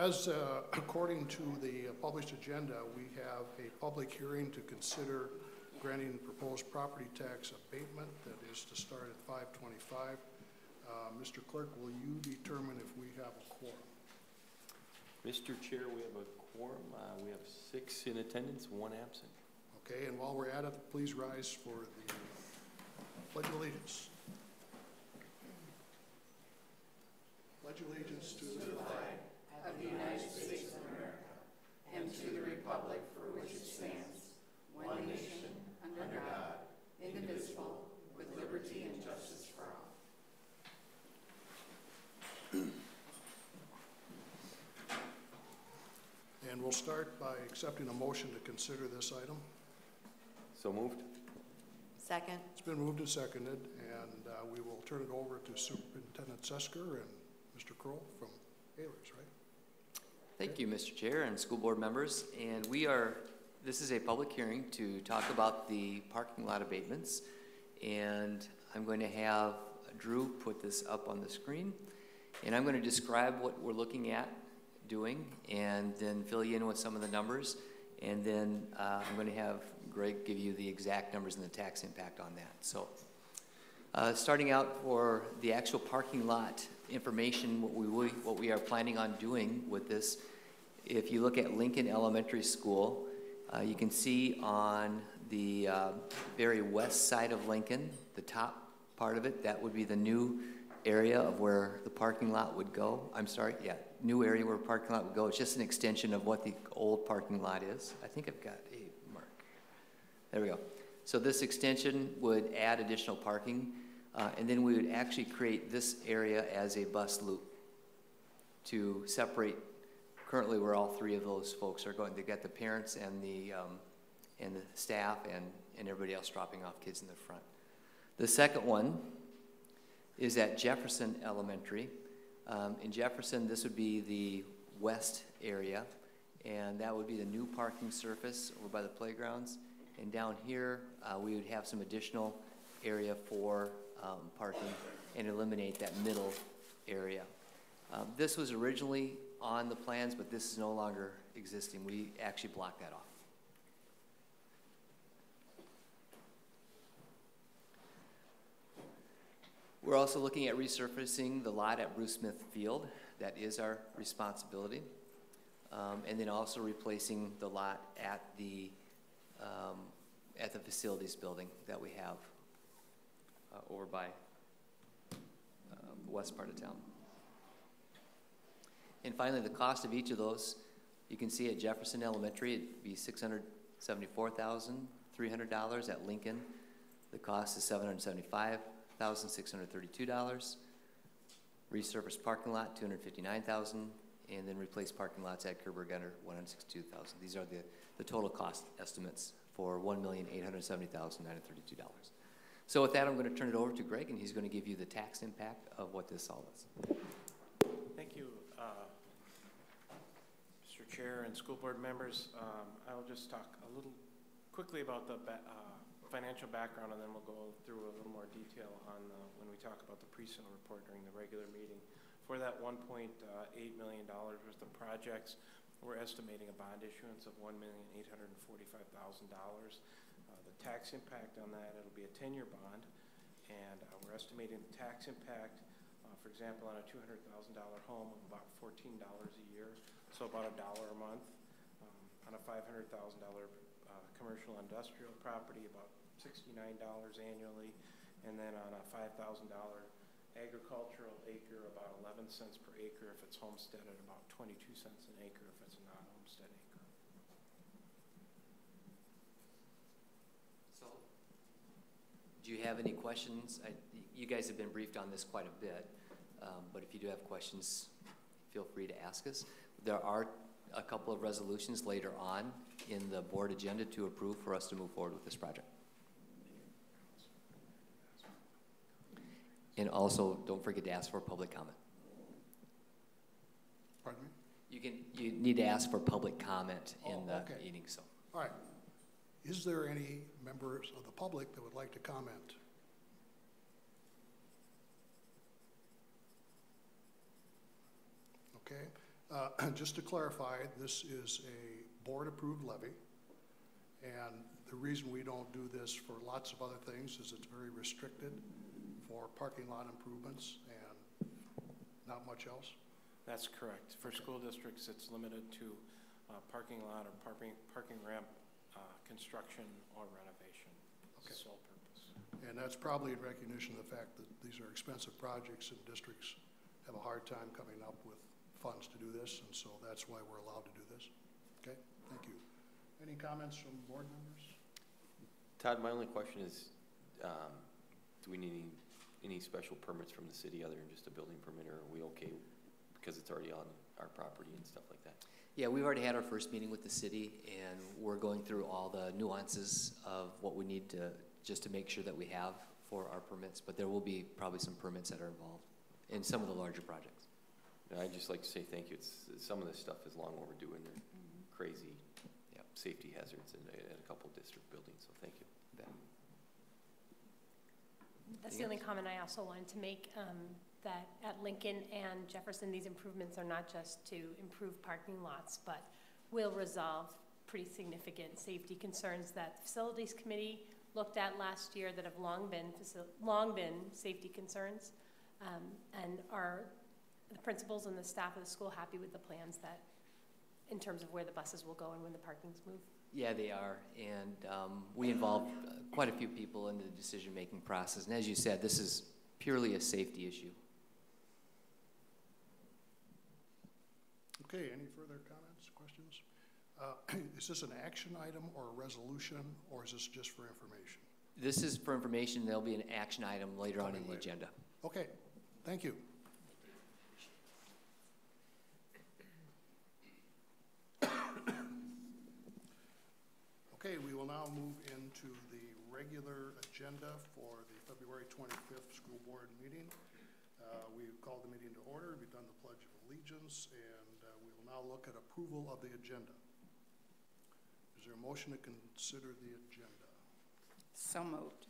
As according to the published agenda, we have a public hearing to consider granting proposed property tax abatement that is to start at 5/25. Mr. Clerk, will you determine if we have a quorum? Mr. Chair, we have a quorum. We have 6 in attendance, 1 absent. Okay, and while we're at it, please rise for the Pledge of Allegiance. Pledge allegiance to the flag of the United States of America and to the republic for which it stands, one nation, under God, indivisible, with liberty and justice for all. And we'll start by accepting a motion to consider this item. So moved. Second. It's been moved and seconded, and we will turn it over to Superintendent Sesker and Mr. Kroll from Ayers, right? Thank you, Mr. Chair and school board members. And this is a public hearing to talk about the parking lot abatements. And I'm going to have Drew put this up on the screen. And I'm going to describe what we're looking at doing and then fill you in with some of the numbers. And then I'm going to have Greg give you the exact numbers and the tax impact on that. So starting out for the actual parking lot information, what we are planning on doing with this, if you look at Lincoln Elementary School, you can see on the very west side of Lincoln, the top part of it, that would be the new area of where the parking lot would go. I'm sorry, yeah, new area where parking lot would go. It's just an extension of what the old parking lot is. I think I've got a mark. There we go. So this extension would add additional parking, and then we would actually create this area as a bus loop to separate currently where all 3 of those folks are going. They got the parents and the staff and everybody else dropping off kids in the front. The second one is at Jefferson Elementary. In Jefferson, this would be the west area, and that would be the new parking surface over by the playgrounds. And down here, we would have some additional area for parking and eliminate that middle area. This was originally on the plans, but this is no longer existing. We actually blocked that off. We're also looking at resurfacing the lot at Bruce Smith Field. That is our responsibility. And then also replacing the lot at the facilities building that we have over by the west part of town. And finally, the cost of each of those, you can see at Jefferson Elementary, it'd be $674,300. At Lincoln, the cost is $775,632. Resurface parking lot, $259,000, and then replace parking lots at Kerber Gunner, $162,000. These are the total cost estimates for $1,870,932. So with that, I'm going to turn it over to Greg, and he's going to give you the tax impact of what this all is. Thank you, Mr. Chair and school board members. I'll just talk a little quickly about the financial background, and then we'll go through a little more detail on when we talk about the pre-sale report during the regular meeting. For that $1.8 million worth of projects, we're estimating a bond issuance of $1,845,000. The tax impact on that, it'll be a 10-year bond, and we're estimating the tax impact, for example, on a $200,000 home of about $14 a year, so about $1 a month. On a $500,000 commercial industrial property, about $69 annually, and then on a $5,000 agricultural acre, about 11 cents per acre if it's homesteaded, about 22 cents an acre if it's a non-homestead acre. So, do you have any questions? You guys have been briefed on this quite a bit, but if you do have questions, feel free to ask us. There are a couple of resolutions later on in the board agenda to approve for us to move forward with this project. And also, don't forget to ask for public comment. Pardon me? You need to ask for public comment in the meeting. So. All right. Is there any members of the public that would like to comment? Okay. just to clarify, this is a board-approved levy, and the reason we don't do this for lots of other things is it's very restricted for parking lot improvements and not much else. That's correct. For school districts, it's limited to parking lot or parking ramp construction or renovation. Okay. Sole purpose. And that's probably in recognition of the fact that these are expensive projects and districts have a hard time coming up with funds to do this, and so that's why we're allowed to do this. Okay, thank you. Any comments from board members? Todd, my only question is, do we need any special permits from the city other than just a building permit, or are we okay because it's already on our property and stuff like that? Yeah, we've already had our first meeting with the city, and we're going through all the nuances of what we need to, just to make sure that we have for our permits, but there will be probably some permits that are involved in some of the larger projects. I'd just like to say thank you. Some of this stuff is long overdue, and they're crazy safety hazards at a couple of district buildings, so thank you. That's the only comment I also wanted to make, that at Lincoln and Jefferson, these improvements are not just to improve parking lots, but will resolve pretty significant safety concerns that the Facilities Committee looked at last year that have long been safety concerns. And are the principals and the staff of the school happy with the plans that, in terms of where the buses will go and when the parkings move? Yeah, they are, and we involved quite a few people in the decision-making process, and as you said, this is purely a safety issue. Okay, any further comments, questions? Is this an action item or a resolution, or is this just for information? This is for information. There'll be an action item later on in the agenda. Okay, thank you. Okay, we will now move into the regular agenda for the February 25th school board meeting. We've called the meeting to order. We've done the Pledge of Allegiance, and we will now look at approval of the agenda. Is there a motion to consider the agenda? So moved.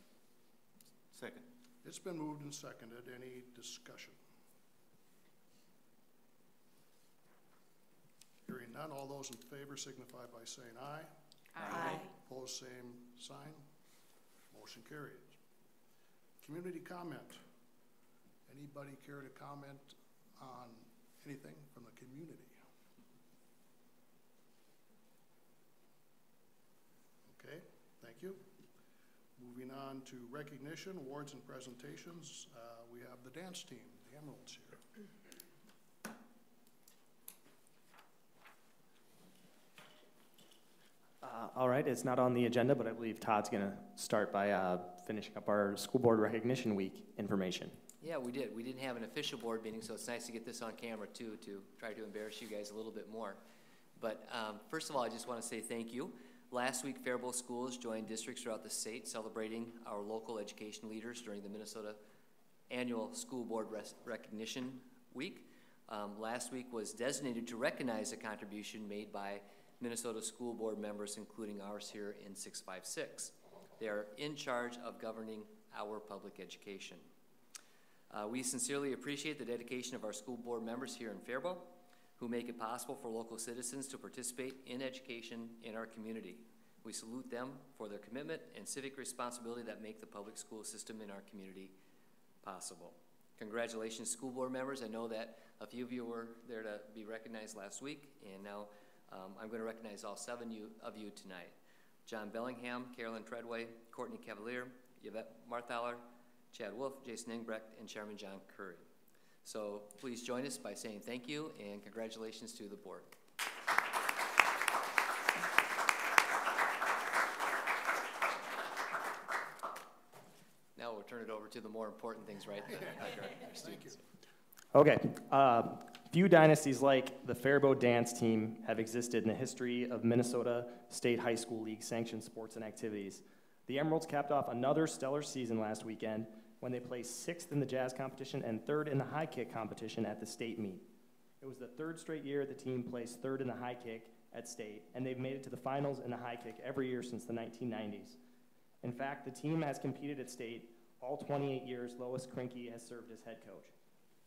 Second. It's been moved and seconded. Any discussion? Hearing none, all those in favor signify by saying aye. Aye. Opposed, same sign. Motion carries. Community comment. Anybody care to comment on anything from the community? Okay, thank you. Moving on to recognition, awards, and presentations. We have the dance team, the Emeralds, here. All right, it's not on the agenda, but I believe Todd's going to start by finishing up our School Board Recognition Week information. Yeah, we did. We didn't have an official board meeting, so it's nice to get this on camera, too, to try to embarrass you guys a little bit more. But first of all, I just want to say thank you. Last week, Faribault schools joined districts throughout the state celebrating our local education leaders during the Minnesota Annual School Board Recognition Week. Last week was designated to recognize a contribution made by Minnesota school board members, including ours here in 656. They are in charge of governing our public education. We sincerely appreciate the dedication of our school board members here in Faribault, who make it possible for local citizens to participate in education in our community. We salute them for their commitment and civic responsibility that make the public school system in our community possible. Congratulations, school board members. I know that a few of you were there to be recognized last week, and now I'm going to recognize all 7 of you tonight. John Bellingham, Carolyn Treadway, Courtney Cavalier, Yvette Marthaler, Chad Wolf, Jason Engbrecht, and Chairman John Curry. So please join us by saying thank you and congratulations to the board. Now we'll turn it over to the more important things, right? Our students. Okay. Few dynasties like the Faribault dance team have existed in the history of Minnesota State High School League sanctioned sports and activities. The Emeralds capped off another stellar season last weekend when they placed 6th in the jazz competition and 3rd in the high kick competition at the state meet. It was the 3rd straight year the team placed 3rd in the high kick at state, and they've made it to the finals in the high kick every year since the 1990s. In fact, the team has competed at state all 28 years Lois Krinke has served as head coach.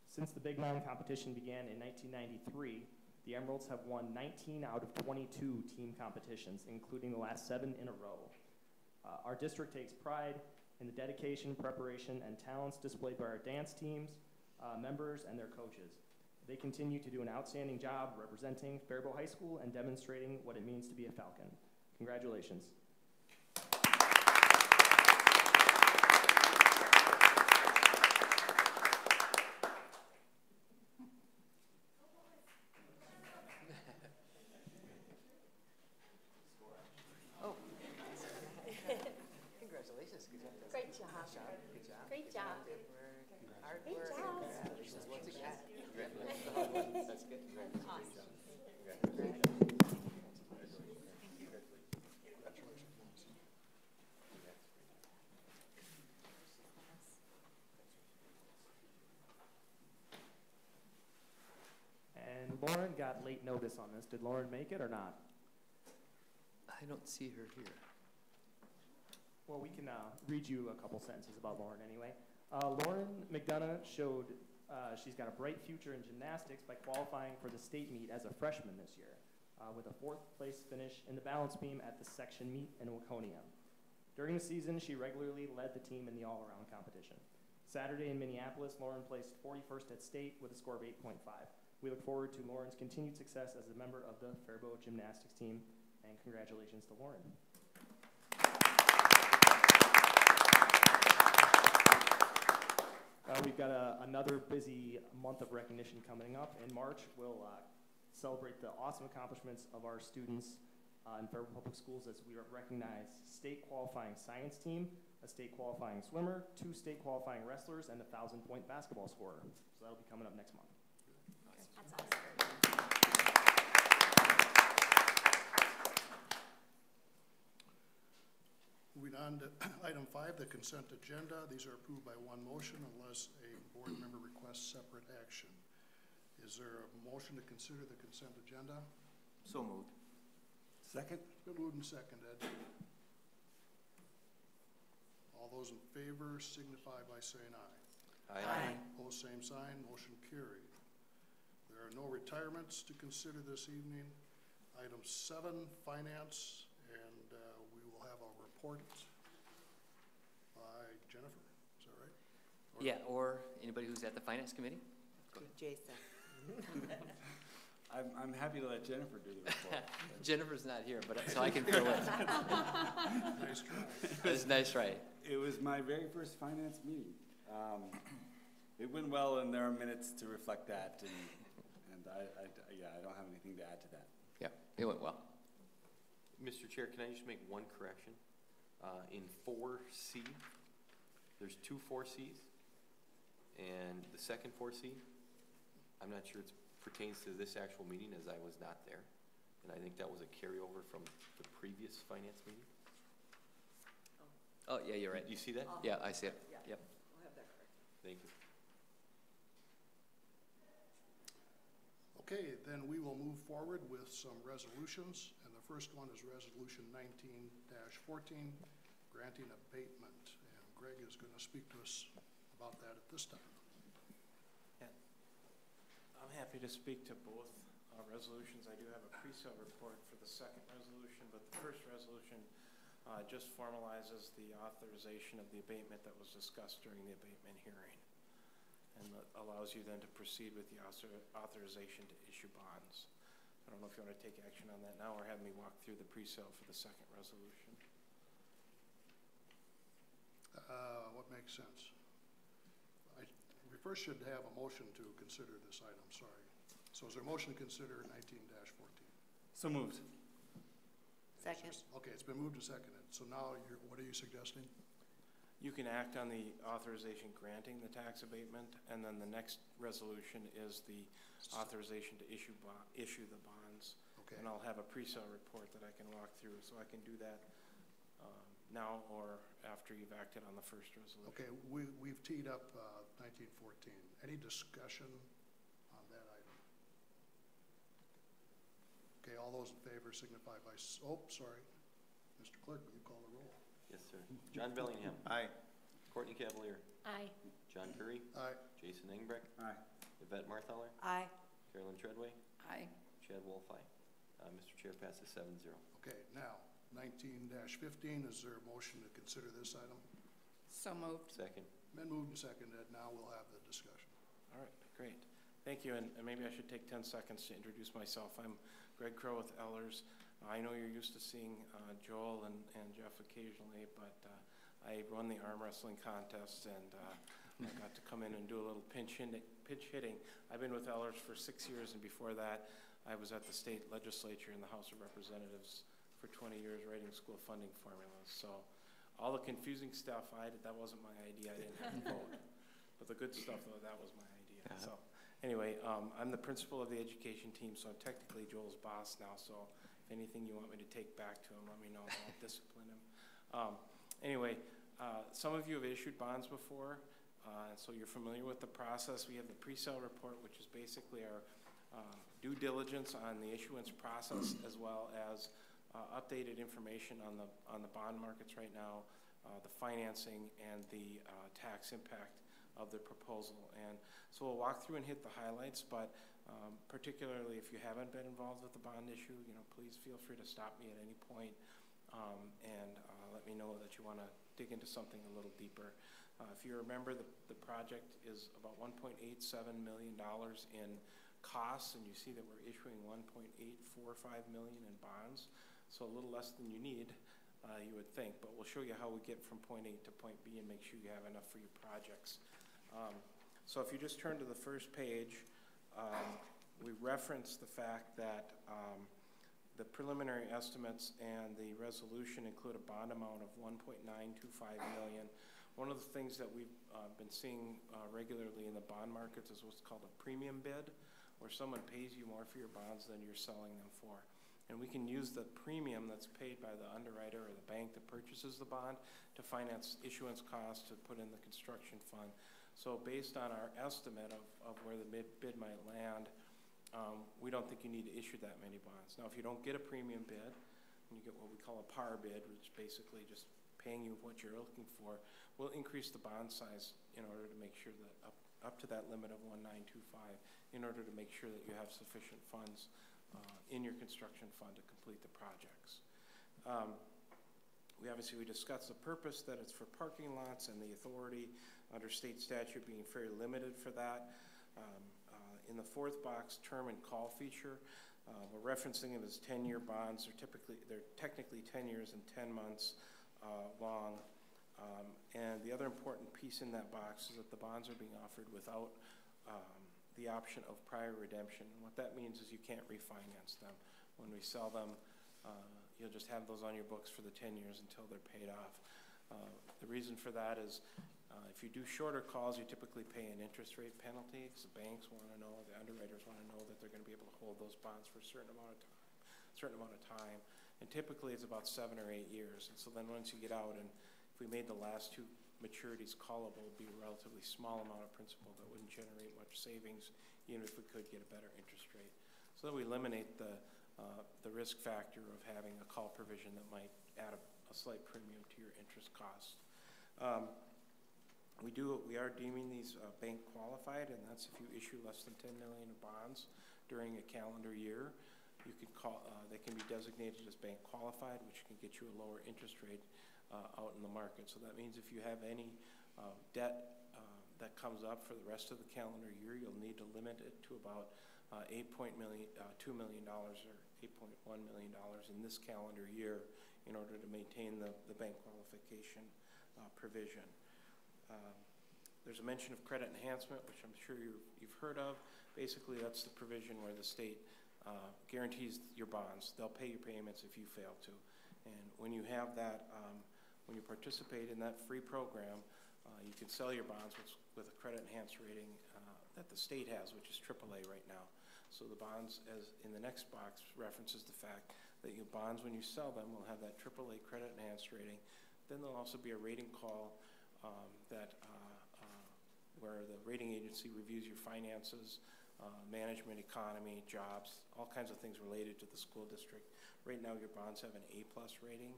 Since the Big Nine competition began in 1993, The Emeralds have won 19 out of 22 team competitions, including the last 7 in a row. Our district takes pride in the dedication, preparation, and talents displayed by our dance teams, members, and their coaches. They continue to do an outstanding job representing Faribault High School and demonstrating what it means to be a Falcon. Congratulations. Congratulations. Good job. Great job. Good job. Great job. Hard Great work. job. Congratulations once again. That's good. Congratulations. And Lauren got late notice on this. Did Lauren make it or not? I don't see her here. Well, we can read you a couple sentences about Lauren anyway. Lauren McDonough showed she's got a bright future in gymnastics by qualifying for the state meet as a freshman this year, with a 4th place finish in the balance beam at the section meet in Waconia. During the season, she regularly led the team in the all-around competition. Saturday in Minneapolis, Lauren placed 41st at state with a score of 8.5. We look forward to Lauren's continued success as a member of the Faribault gymnastics team, and congratulations to Lauren. We've got another busy month of recognition coming up. In March, we'll celebrate the awesome accomplishments of our students in Faribault Public Schools as we recognize state qualifying science team, a state qualifying swimmer, 2 state qualifying wrestlers, and a 1,000-point basketball scorer. So that'll be coming up next month. That's awesome. Moving on to item 5, the consent agenda. These are approved by one motion unless a board member requests separate action. Is there a motion to consider the consent agenda? So moved. Second? It's been moved and seconded. All those in favor signify by saying aye. Aye. Opposed, same sign. Motion carried. There are no retirements to consider this evening. Item 7, finance, and we will have a report by Jennifer. Is that right? Yeah, or anybody who's at the finance committee? Jason. I'm happy to let Jennifer do the report. Jennifer's not here, but so I can fill in. Nice try. That's nice, right? It was my very first finance meeting. It went well, and there are minutes to reflect that, and I don't have anything to add to that. Yeah, it went well. Mr. Chair, can I just make one correction? In 4C, there's 2 4Cs, and the second 4C, I'm not sure it pertains to this actual meeting as I was not there, and I think that was a carryover from the previous finance meeting. Oh, yeah, you're right. You see that? Yeah, I see it. Yeah. Yep. We'll have that correct. Thank you. Okay, then we will move forward with some resolutions, and the first one is Resolution 19-14, granting abatement. And Greg is going to speak to us about that at this time. Yeah. I'm happy to speak to both resolutions. I do have a pre-sale report for the second resolution, but the first resolution just formalizes the authorization of the abatement that was discussed during the abatement hearing, and allows you then to proceed with the authorization to issue bonds. I don't know if you want to take action on that now or have me walk through the pre-sale for the second resolution. What makes sense? We first should have a motion to consider this item, sorry. So is there a motion to consider 19-14? So moved. Second. Okay, it's been moved and seconded. So now what are you suggesting? You can act on the authorization granting the tax abatement, and then the next resolution is the authorization to issue the bonds. Okay. And I'll have a pre-sale report that I can walk through, so I can do that now or after you've acted on the first resolution. Okay, we've teed up 1914. Any discussion on that item? Okay, all those in favor signify by, oh, sorry. Mr. Clerk, will you call the roll? Yes, sir. John Bellingham. Aye. Courtney Cavalier. Aye. John Curry. Aye. Jason Engbrecht. Aye. Yvette Marthaler. Aye. Carolyn Treadway. Aye. Chad Wolf, aye. Mr. Chair, passes 7-0. Okay, now, 19-15, is there a motion to consider this item? So moved. Second. Been moved and seconded, now we'll have the discussion. All right, great. Thank you, and maybe I should take 10 seconds to introduce myself. I'm Greg Crow with Ellers. I know you're used to seeing Joel and Jeff occasionally, but I run the arm wrestling contest, and I got to come in and do a little pinch hitting. I've been with Ellers for 6 years, and before that, I was at the state legislature in the House of Representatives for 20 years writing school funding formulas. So all the confusing stuff, that wasn't my idea. I didn't have to vote. But the good stuff, though, that was my idea. So anyway, I'm the principal of the education team, so I'm technically Joel's boss now. So if anything you want me to take back to him, let me know. I'll discipline him. Anyway, some of you have issued bonds before, so you're familiar with the process. We have the pre-sale report, which is basically our due diligence on the issuance process, as well as updated information on the bond markets right now, the financing, and the tax impact of the proposal. And so we'll walk through and hit the highlights, but particularly if you haven't been involved with the bond issue, please feel free to stop me at any point and let me know that you want to dig into something a little deeper. If you remember, the project is about $1.87 million in costs, and you see that we're issuing $1.845 million in bonds, so a little less than you need, you would think, but we'll show you how we get from point A to point B and make sure you have enough for your projects. So if you just turn to the first page, we reference the fact that the preliminary estimates and the resolution include a bond amount of $1.925 million. One of the things that we've been seeing regularly in the bond markets is what's called a premium bid, where someone pays you more for your bonds than you're selling them for. And we can use the premium that's paid by the underwriter or the bank that purchases the bond to finance issuance costs to put in the construction fund. So based on our estimate of where the bid might land, we don't think you need to issue that many bonds. Now, if you don't get a premium bid, and you get what we call a par bid, which is basically just paying you what you're looking for, we'll increase the bond size in order to make sure that up to that limit of 1925, in order to make sure that you have sufficient funds in your construction fund to complete the projects. We discussed the purpose, that it's for parking lots, and the authority under state statute being very limited for that. In the fourth box, term and call feature, we're referencing them as 10-year bonds. They're technically 10 years and 10 months long. And the other important piece in that box is that the bonds are being offered without the option of prior redemption. And what that means is you can't refinance them. When we sell them, you'll just have those on your books for the 10 years until they're paid off. The reason for that is if you do shorter calls, you typically pay an interest rate penalty, because the banks want to know, the underwriters want to know that they're going to be able to hold those bonds for a certain amount of time. And typically it's about 7 or 8 years. And so then once you get out, and if we made the last 2 maturities callable, it would be a relatively small amount of principal that wouldn't generate much savings, even if we could get a better interest rate. So that we eliminate the risk factor of having a call provision that might add a slight premium to your interest costs. We are deeming these bank qualified, and that's if you issue less than 10 million in bonds during a calendar year. You could they can be designated as bank qualified, which can get you a lower interest rate out in the market. So that means if you have any debt that comes up for the rest of the calendar year, you'll need to limit it to about $2 million or $8.1 million in this calendar year in order to maintain the bank qualification provision. There's a mention of credit enhancement, which I'm sure you've heard of. Basically, that's the provision where the state guarantees your bonds. They'll pay your payments if you fail to. And when you have that, when you participate in that free program, you can sell your bonds with a credit enhanced rating that the state has, which is AAA right now. So the bonds, as in the next box, references the fact that your bonds, when you sell them, will have that AAA credit enhanced rating. Then there'll also be a rating call where the rating agency reviews your finances, management, economy, jobs, all kinds of things related to the school district. Right now, your bonds have an A+ rating,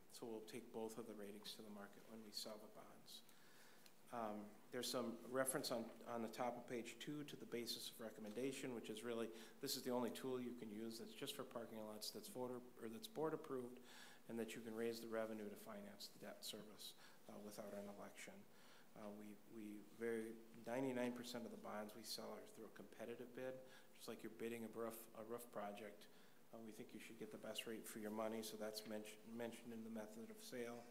so we'll take both of the ratings to the market when we sell the bonds. There's some reference on the top of page 2 to the basis of recommendation, which is really, this is the only tool you can use that's just for parking lots that's that's board approved, and that you can raise the revenue to finance the debt service without an election. 99% of the bonds we sell are through a competitive bid, just like you're bidding a roof project. We think you should get the best rate for your money, so that's mentioned in the method of sale.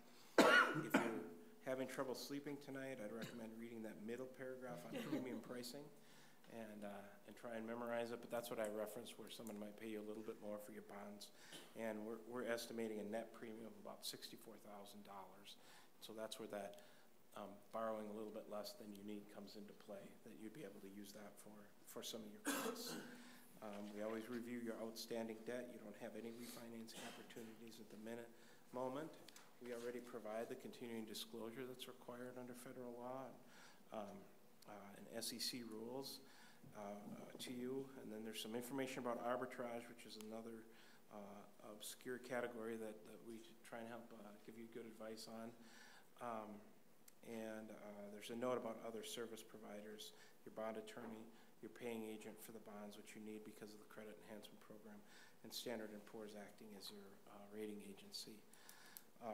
If you're having trouble sleeping tonight, I'd recommend reading that middle paragraph on premium pricing and try and memorize it, but that's what I referenced, where someone might pay you a little bit more for your bonds. And we're estimating a net premium of about $64,000. So that's where that borrowing a little bit less than you need comes into play, that you'd be able to use that for some of your costs. We always review your outstanding debt. You don't have any refinancing opportunities at the moment. We already provide the continuing disclosure that's required under federal law and SEC rules to you. And then there's some information about arbitrage, which is another obscure category that we try and help give you good advice on. There's a note about other service providers, your bond attorney, your paying agent for the bonds, which you need because of the credit enhancement program, and Standard & Poor's acting as your rating agency.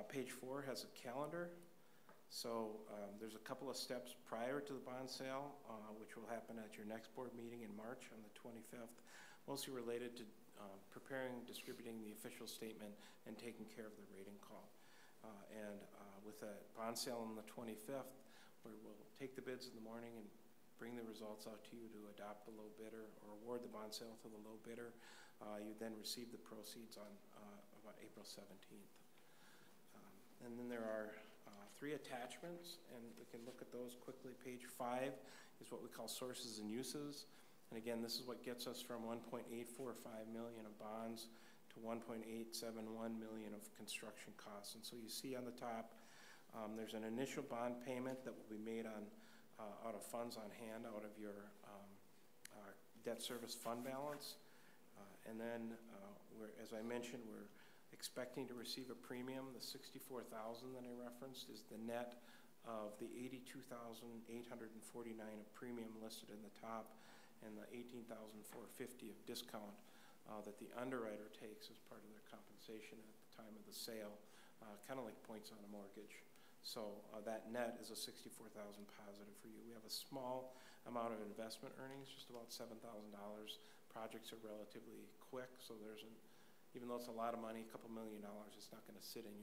Page 4 has a calendar. So there's a couple of steps prior to the bond sale, which will happen at your next board meeting in March on the 25th, mostly related to preparing, distributing the official statement, and taking care of the rating call. With a bond sale on the 25th, where we'll take the bids in the morning and bring the results out to you to adopt the low bidder or award the bond sale to the low bidder. You then receive the proceeds on about April 17th. And then there are 3 attachments, and we can look at those quickly. Page 5 is what we call sources and uses. And again, this is what gets us from $1.845 million of bonds to $1.871 million of construction costs. And so you see on the top, there's an initial bond payment that will be made out of funds on hand, out of your debt service fund balance. And then, as I mentioned, we're expecting to receive a premium. The $64,000 that I referenced is the net of the $82,849 of premium listed in the top and the $18,450 of discount that the underwriter takes as part of their compensation at the time of the sale, kind of like points on a mortgage. So that net is a $64,000 positive for you. We have a small amount of investment earnings, just about $7,000. Projects are relatively quick, so even though it's a lot of money, a couple $1 million, it's not going to sit in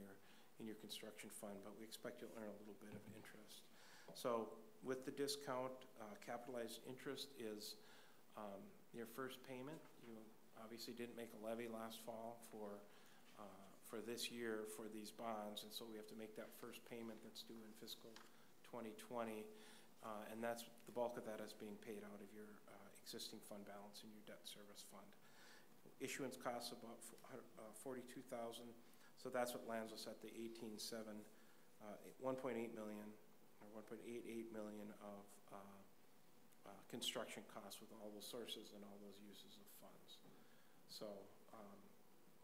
your construction fund, but we expect you'll earn a little bit of interest. So with the discount, capitalized interest is your first payment. You obviously didn't make a levy last fall for this year for these bonds, and so we have to make that first payment that's due in fiscal 2020, and that's the bulk of that is being paid out of your existing fund balance in your debt service fund. Issuance costs about $42,000, so that's what lands us at the $1.8 million or $1.88 million of construction costs with all those sources and all those uses of funds. So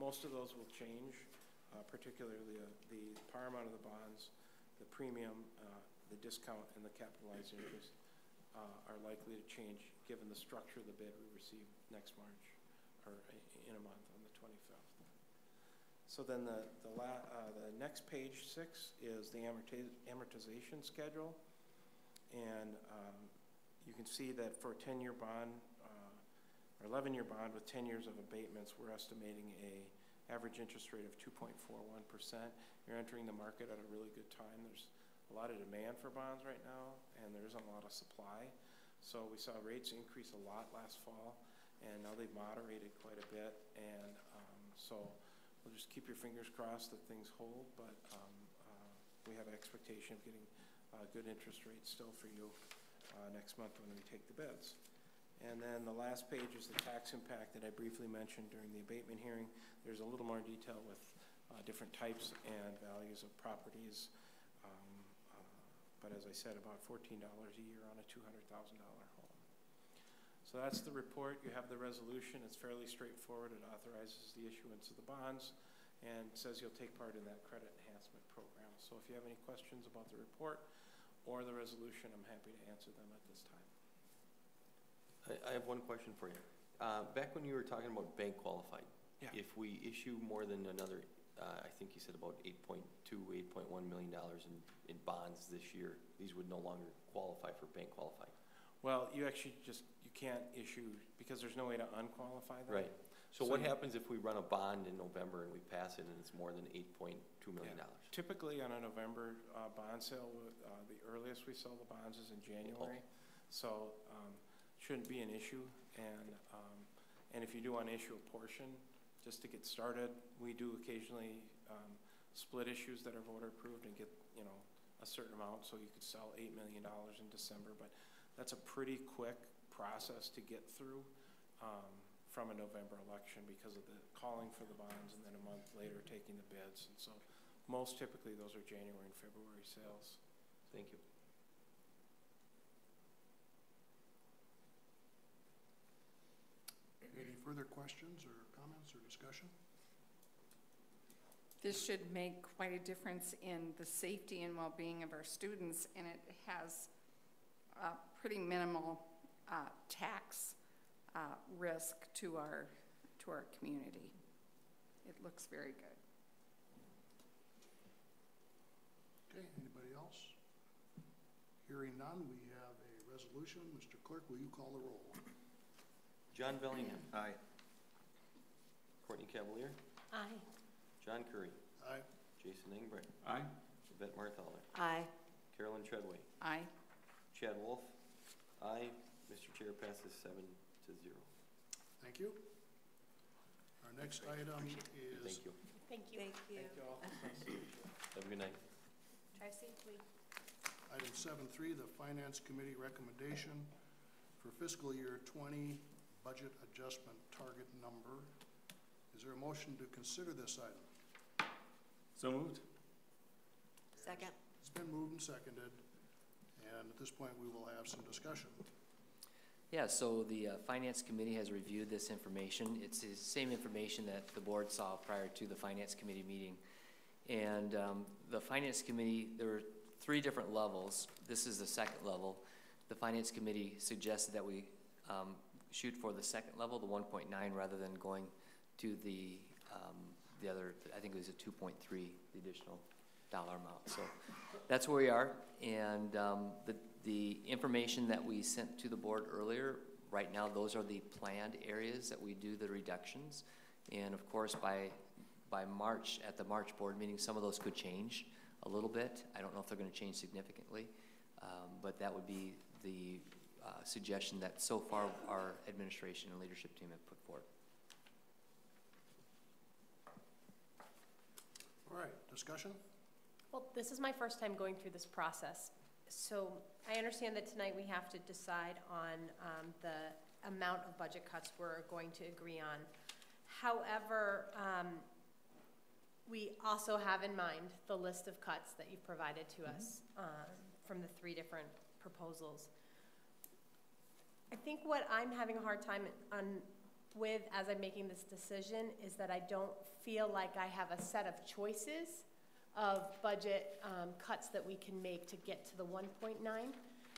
most of those will change, particularly the par amount of the bonds, the premium, the discount, and the capitalized interest are likely to change given the structure of the bid we receive next March, or in a month on the 25th. So then the next page 6 is the amortization schedule, and you can see that for a 10-year bond or 11-year bond with 10 years of abatements, we're estimating a average interest rate of 2.41%. You're entering the market at a really good time. There's a lot of demand for bonds right now, and there isn't a lot of supply. So we saw rates increase a lot last fall, and now they've moderated quite a bit. And so we'll just keep your fingers crossed that things hold, but we have an expectation of getting good interest rates still for you next month when we take the bids. And then the last page is the tax impact that I briefly mentioned during the abatement hearing. There's a little more detail with different types and values of properties. But as I said, about $14 a year on a $200,000 home. So that's the report. You have the resolution. It's fairly straightforward. It authorizes the issuance of the bonds and says you'll take part in that credit enhancement program. So if you have any questions about the report or the resolution, I'm happy to answer them at this time. I have one question for you. Back when you were talking about bank qualified, Yeah. if we issue more than another, I think you said about $8.2, $8.1 million in bonds this year, these would no longer qualify for bank qualified. Well, you actually you can't issue, because there's no way to unqualify them. Right. So what happens if we run a bond in November and we pass it and it's more than $8.2 million? Yeah. Typically on a November bond sale, the earliest we sell the bonds is in January. So shouldn't be an issue. And if you do want to issue a portion, just to get started, we do occasionally split issues that are voter approved and get, you know, a certain amount, so you could sell $8 million in December. But that's a pretty quick process to get through from a November election because of the calling for the bonds and then a month later taking the bids. And so most typically those are January and February sales. Thank you. Any further questions or comments or discussion? This should make quite a difference in the safety and well-being of our students, and it has pretty minimal tax risk to our community. It looks very good. Okay, anybody else? Hearing none, we have a resolution. Mr. Clerk, will you call the roll? John Bellingham. Aye. Courtney Cavalier. Aye. John Curry. Aye. Jason Engbrand. Aye. Yvette Marthaler. Aye. Carolyn Treadway. Aye. Chad Wolf. Aye. Mr. Chair, passes 7-0. Thank you. Our next item is... Thank you. Thank you. Thank you. Thank you all. Have a good night. Drive safely. Item 7.3, the Finance Committee recommendation for fiscal year 20 budget adjustment target number. Is there a motion to consider this item? So moved. Second. It's been moved and seconded, and at this point we will have some discussion. Yeah, so the Finance Committee has reviewed this information. It's the same information that the board saw prior to the Finance Committee meeting. And the Finance Committee, there were 3 different levels. This is the second level. The Finance Committee suggested that we shoot for the second level, the 1.9, rather than going to the other, I think it was a 2.3, the additional dollar amount. So that's where we are. And the information that we sent to the board earlier, right now, those are the planned areas that we do the reductions. And of course, by March, at the March board meeting, some of those could change a little bit. I don't know if they're going to change significantly, but that would be the suggestion that so far our administration and leadership team have put forward. All right, discussion? Well, this is my first time going through this process. So I understand that tonight we have to decide on the amount of budget cuts we're going to agree on. However, we also have in mind the list of cuts that you've provided to us from the 3 different proposals. I think what I'm having a hard time with as I'm making this decision is that I don't feel like I have a set of choices of budget cuts that we can make to get to the 1.9.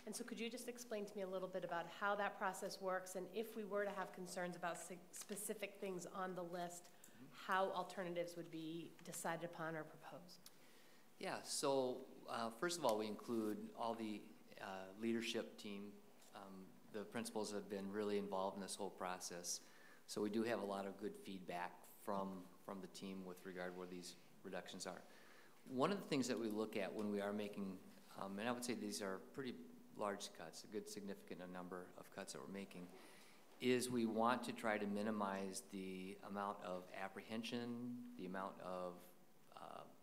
And so could you just explain to me a little bit about how that process works, and if we were to have concerns about specific things on the list, how alternatives would be decided upon or proposed? Yeah, so first of all, we include all the leadership team. The principals have been really involved in this whole process. So we do have a lot of good feedback from the team with regard where these reductions are. One of the things that we look at when we are making, and I would say these are pretty large cuts, a good significant number of cuts that we're making, is we want to try to minimize the amount of apprehension, the amount of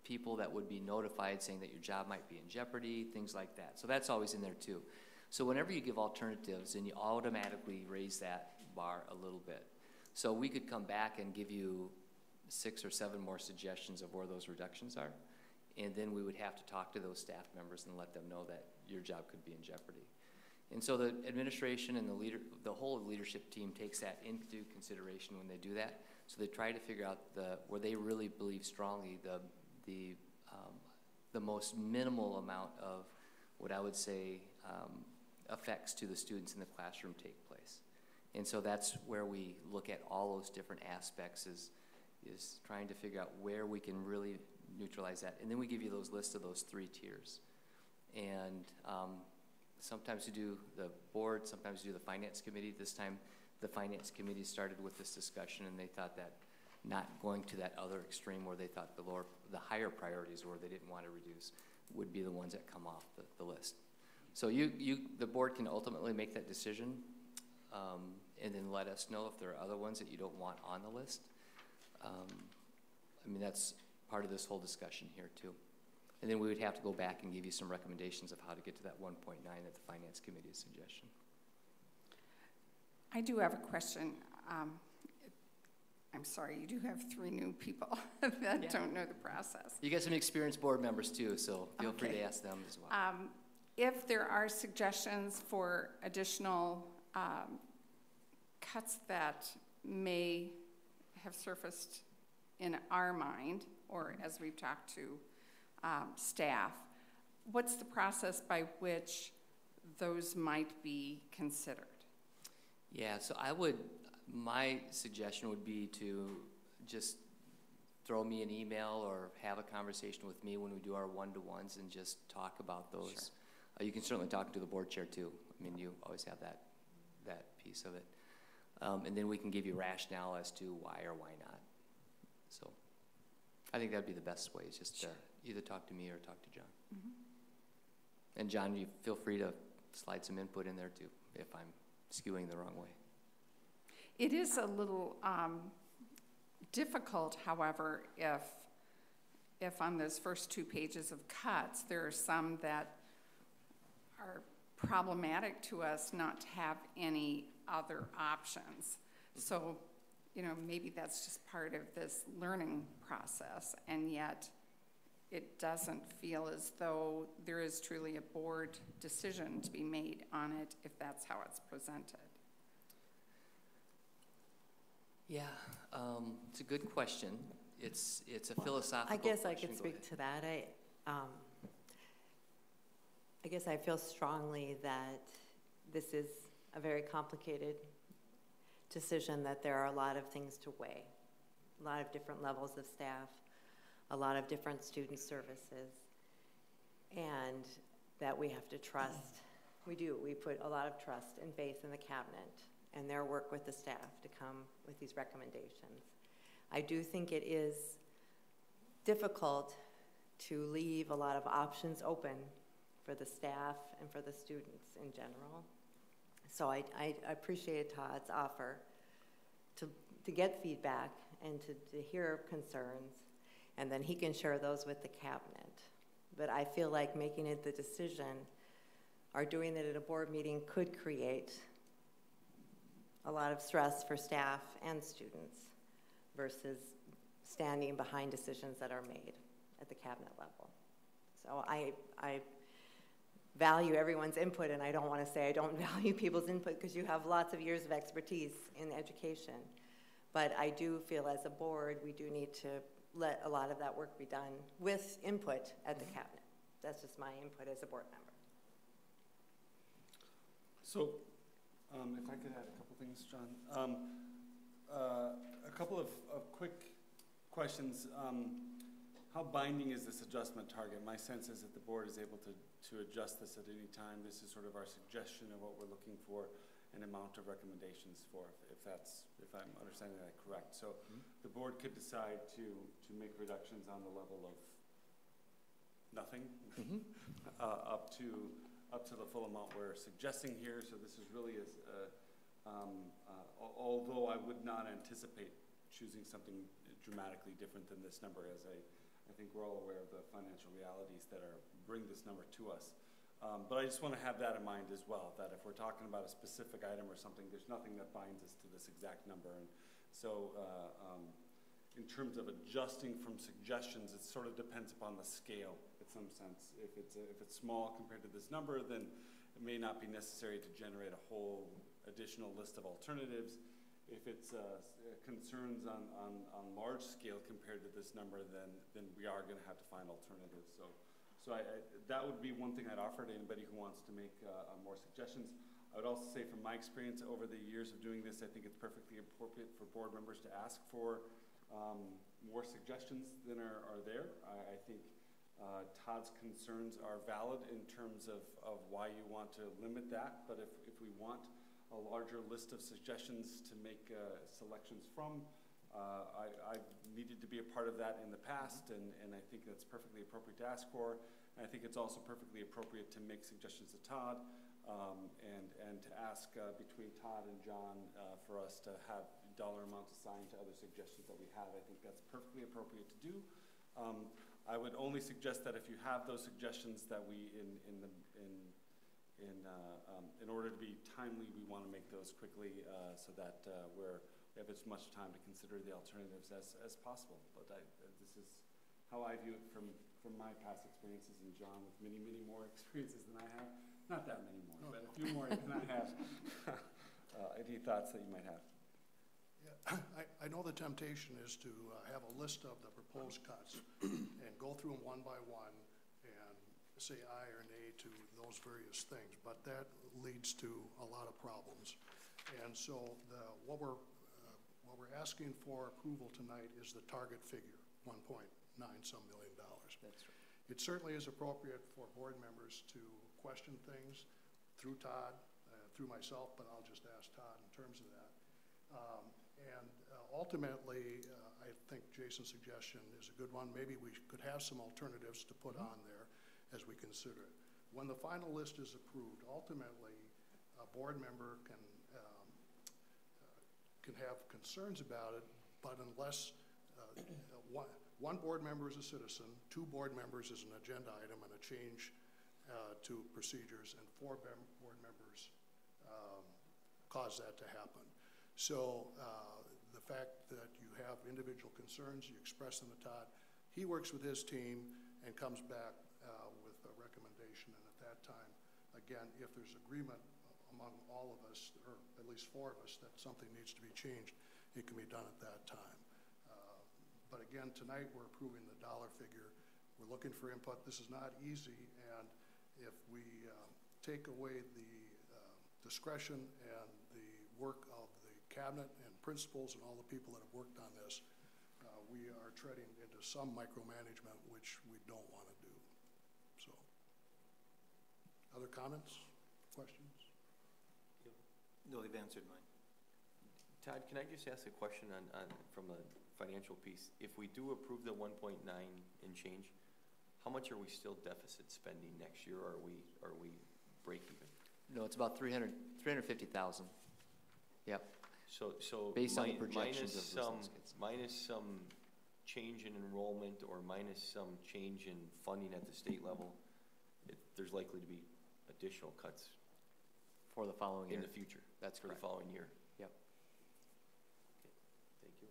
people that would be notified saying that your job might be in jeopardy, things like that. So that's always in there too. So whenever you give alternatives, then you automatically raise that bar a little bit. So we could come back and give you 6 or 7 more suggestions of where those reductions are. And then we would have to talk to those staff members and let them know that your job could be in jeopardy. And so the administration and the whole leadership team takes that into consideration when they do that. So they try to figure out where they really believe strongly the most minimal amount of what I would say effects to the students in the classroom take place. And so that's where we look at all those different aspects is trying to figure out where we can really neutralize that. And then we give you those lists of those 3 tiers. And sometimes you do the board, sometimes you do the finance committee. This time the finance committee started with this discussion, and they thought that not going to that other extreme where they thought the higher priorities where they didn't want to reduce would be the ones that come off the list. So the board can ultimately make that decision, and then let us know if there are other ones that you don't want on the list. I mean, that's part of this whole discussion here too. And then we would have to go back and give you some recommendations of how to get to that 1.9 at the Finance Committee's suggestion. I do have a question. I'm sorry, you do have 3 new people that don't know the process. You got some experienced board members too, so feel free to ask them as well. If there are suggestions for additional cuts that may have surfaced in our mind, or as we've talked to staff, what's the process by which those might be considered? Yeah, so my suggestion would be to just throw me an email or have a conversation with me when we do our one-to-ones and just talk about those. Sure. You can certainly talk to the board chair too. I mean, you always have that piece of it. And then we can give you rationale as to why or why not. So I think that'd be the best way, is just to either talk to me or talk to John. Mm-hmm. And John, you feel free to slide some input in there too, if I'm skewing the wrong way. It is a little difficult, however, if on those first 2 pages of cuts, there are some that are problematic to us not to have any other options. So, maybe that's just part of this learning process, and yet it doesn't feel as though there is truly a board decision to be made on it if that's how it's presented. Yeah, it's a good question. It's a philosophical I guess question. I could speak to that. I guess I feel strongly that this is a very complicated decision, that there are a lot of things to weigh, a lot of different levels of staff, a lot of different student services, and that we have to trust. We do. We put a lot of trust and faith in the cabinet and their work with the staff to come with these recommendations. I do think it is difficult to leave a lot of options open for the staff and for the students in general. So I appreciate Todd's offer to get feedback and to hear concerns, and then he can share those with the cabinet. But I feel like making it the decision or doing it at a board meeting could create a lot of stress for staff and students versus standing behind decisions that are made at the cabinet level. So I value everyone's input, and I don't want to say I don't value people's input, because you have lots of years of expertise in education. But I do feel as a board we do need to let a lot of that work be done with input at the cabinet. That's just my input as a board member. So if I could add a couple things, John. A couple of quick questions. How binding is this adjustment target? My sense is that the board is able to adjust this at any time. This is sort of our suggestion of what we're looking for, an amount of recommendations for, if I'm understanding that correct. So the board could decide to make reductions on the level of nothing, up to the full amount we're suggesting here. So this is really, although I would not anticipate choosing something dramatically different than this number, as I think we're all aware of the financial realities that bring this number to us. But I just want to have that in mind as well, that if we're talking about a specific item or something, there's nothing that binds us to this exact number. And so in terms of adjusting from suggestions, it sort of depends upon the scale in some sense. If it's small compared to this number, then it may not be necessary to generate a whole additional list of alternatives. If it's concerns on large scale compared to this number, then we are going to have to find alternatives. So that would be one thing I'd offer to anybody who wants to make more suggestions. I would also say from my experience over the years of doing this, I think it's perfectly appropriate for board members to ask for more suggestions than are there. I think Todd's concerns are valid in terms of why you want to limit that, but if we want a larger list of suggestions to make selections from, I've needed to be a part of that in the past, and I think that's perfectly appropriate to ask for. And I think it's also perfectly appropriate to make suggestions to Todd, and to ask between Todd and John for us to have dollar amounts assigned to other suggestions that we have. I think that's perfectly appropriate to do. I would only suggest that if you have those suggestions, that we, in order to be timely, we want to make those quickly so that we have as much time to consider the alternatives as possible. But this is how I view it from my past experiences, and John with many, many more experiences than I have. Not that many more, but a few more than I have. Any thoughts that you might have? Yeah, I know the temptation is to have a list of the proposed cuts and go through them one by one and say aye or nay to those various things, but that leads to a lot of problems. And so what we're asking for approval tonight is the target figure, 1.9 some million dollars. That's right. It certainly is appropriate for board members to question things through Todd, through myself, but I'll just ask Todd in terms of that. Ultimately, I think Jason's suggestion is a good one. Maybe we could have some alternatives to put on there as we consider it. When the final list is approved, ultimately, a board member can have concerns about it, but unless one board member is a citizen, 2 board members is an agenda item and a change to procedures, and 4 board members cause that to happen. So the fact that you have individual concerns, you express them to Todd. He works with his team and comes back with a recommendation, and at that time, again, if there's agreement among all of us, or at least 4 of us, that something needs to be changed, it can be done at that time. But again, tonight we're approving the dollar figure. We're looking for input. This is not easy, and if we take away the discretion and the work of the cabinet and principals and all the people that have worked on this, we are treading into some micromanagement, which we don't want to do. So, other comments, questions? No, they've answered mine. Todd, can I just ask a question on from a financial piece? If we do approve the 1.9 and change, how much are we still deficit spending next year, or are we break even? No, it's about 350,000. Yep. So based on the projections of those kids. Minus some change in enrollment or minus some change in funding at the state level, there's likely to be additional cuts for the following year. In the future. That's for correct. The following year. Yep. Okay. Thank you.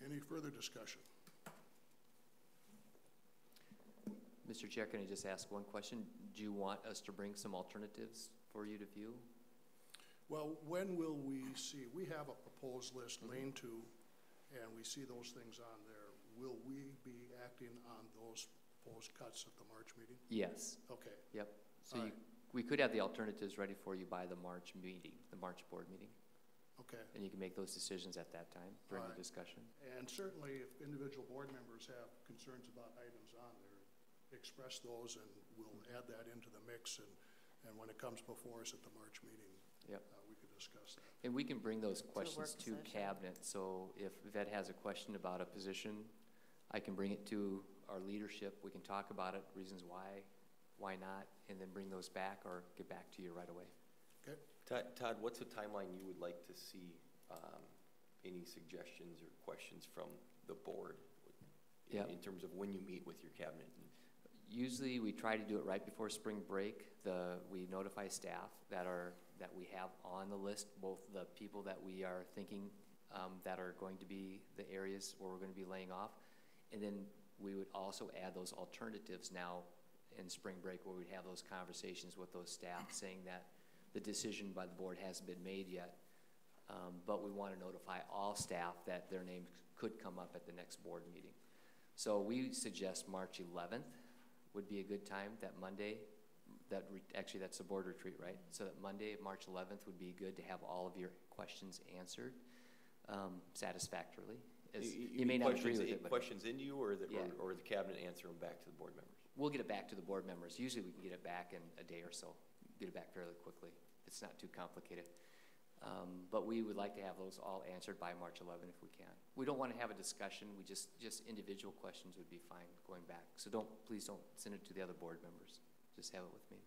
Any further discussion? Mr. Chair, can I just ask one question? Do you want us to bring some alternatives for you to view? Well, when will we see? We have a proposed list, lane 2, and we see those things on there. Will we be acting on those proposed cuts at the March meeting? Yes. Okay. Yep. So we could have the alternatives ready for you by the March meeting, the March board meeting. Okay. And you can make those decisions at that time during the discussion. And certainly if individual board members have concerns about items on there, express those and we'll add that into the mix, and when it comes before us at the March meeting, we could discuss that. And we can bring those questions to session. cabinet, so if Vet has a question about a position, I can bring it to our leadership, we can talk about it, reasons why not, and then bring those back or get back to you right away. Okay. Todd, what's a timeline you would like to see any suggestions or questions from the board in terms of when you meet with your cabinet? Usually we try to do it right before spring break. We notify staff that we have on the list, both the people that we are thinking that are going to be the areas where we're going to be laying off, and then we would also add those alternatives now in spring break where we'd have those conversations with those staff saying that the decision by the board hasn't been made yet. But we want to notify all staff that their name could come up at the next board meeting. So we suggest March 11th would be a good time, that Monday. Actually, that's the board retreat, right? So that Monday, March 11th, would be good to have all of your questions answered satisfactorily. You may not agree with it, but questions into you, or the, yeah. or the cabinet answer them back to the board members? We'll get it back to the board members. Usually we can get it back in a day or so. Get it back fairly quickly. It's not too complicated. But we would like to have those all answered by March 11 if we can. We don't want to have a discussion. We just individual questions would be fine going back. So please don't send it to the other board members. Just have it with me.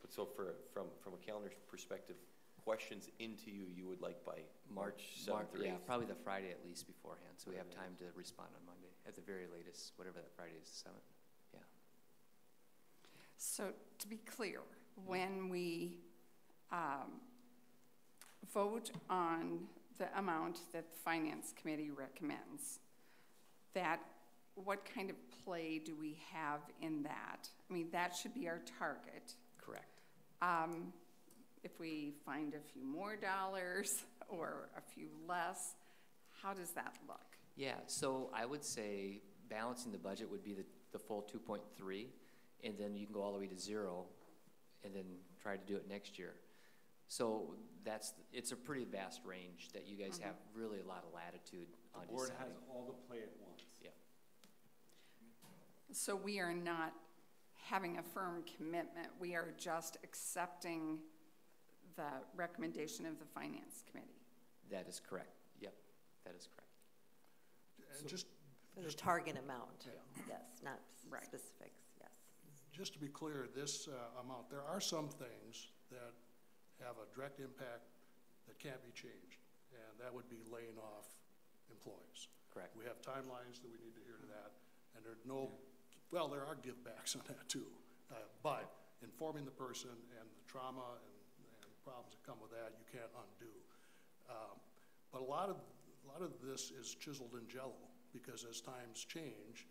But so from a calendar perspective, questions into you, you would like by March 7th or 8th? Yeah, probably the Friday at least beforehand, so we have time to respond on Monday at the very latest, whatever that Friday is, 7th. Yeah. So to be clear, when we vote on the amount that the Finance Committee recommends, that what kind of play do we have in that? I mean, that should be our target. Correct. If we find a few more dollars or a few less, how does that look? Yeah, so I would say balancing the budget would be the full 2.3, and then you can go all the way to 0 and then try to do it next year. So it's a pretty vast range that you guys have really a lot of latitude on The board deciding. has all the play at once. Yeah. So we are not having a firm commitment. We are just accepting the recommendation of the Finance Committee. That is correct. Yep, that is correct. And just The target amount, Yeah. yes, not Right. specifics, yes. Just to be clear, this amount, there are some things that have a direct impact that can't be changed, and that would be laying off employees. Correct. We have timelines that we need to adhere to that, and there's no, well, there are give backs on that too, but informing the person and the trauma and problems that come with that, you can't undo. But a lot of this is chiseled in jello, because as times change,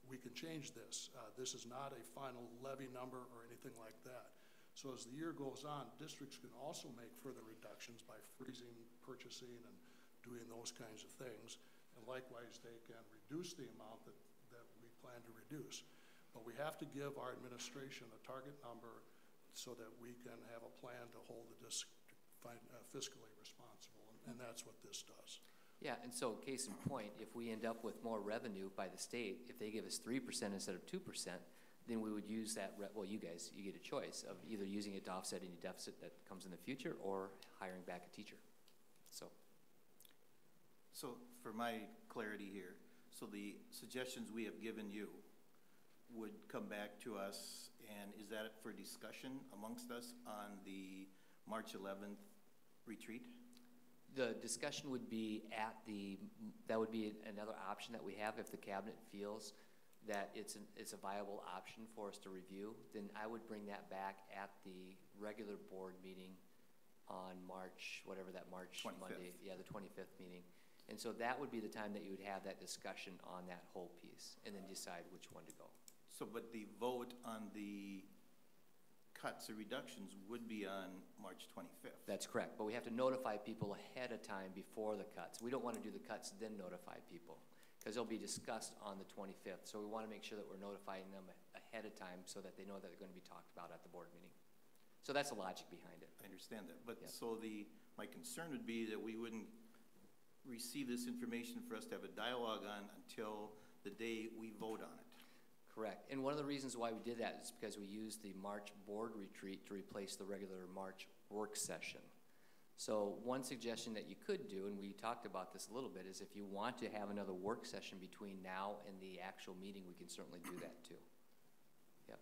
we can change this. This is not a final levy number or anything like that. So as the year goes on, districts can also make further reductions by freezing purchasing and doing those kinds of things. And likewise, they can reduce the amount that we plan to reduce. But we have to give our administration a target number so that we can have a plan to hold the district fiscally responsible. And that's what this does. Yeah, and so case in point, if we end up with more revenue by the state, if they give us 3% instead of 2%, then we would use that, well, you guys, you get a choice of either using it to offset any deficit that comes in the future or hiring back a teacher. So for my clarity here, so the suggestions we have given you would come back to us, and is that for discussion amongst us on the March 11th retreat? The discussion would be that would be another option that we have if the cabinet feels that it's a viable option for us to review. Then I would bring that back at the regular board meeting on March, whatever that March 25th. Monday, yeah, the 25th meeting. And so that would be the time that you would have that discussion on that whole piece and then decide which one to go. So, but the vote on the cuts or reductions would be on March 25th. That's correct, but we have to notify people ahead of time before the cuts. We don't want to do the cuts then notify people, because they'll be discussed on the 25th. So we want to make sure that we're notifying them ahead of time so that they know that they're going to be talked about at the board meeting. So that's the logic behind it. I understand that, but Yep. so my concern would be that we wouldn't receive this information for us to have a dialogue on until the day we vote on it. Correct. And one of the reasons why we did that is because we used the March board retreat to replace the regular March work session. So one suggestion that you could do, and we talked about this a little bit, is if you want to have another work session between now and the actual meeting, we can certainly do that too. Yep.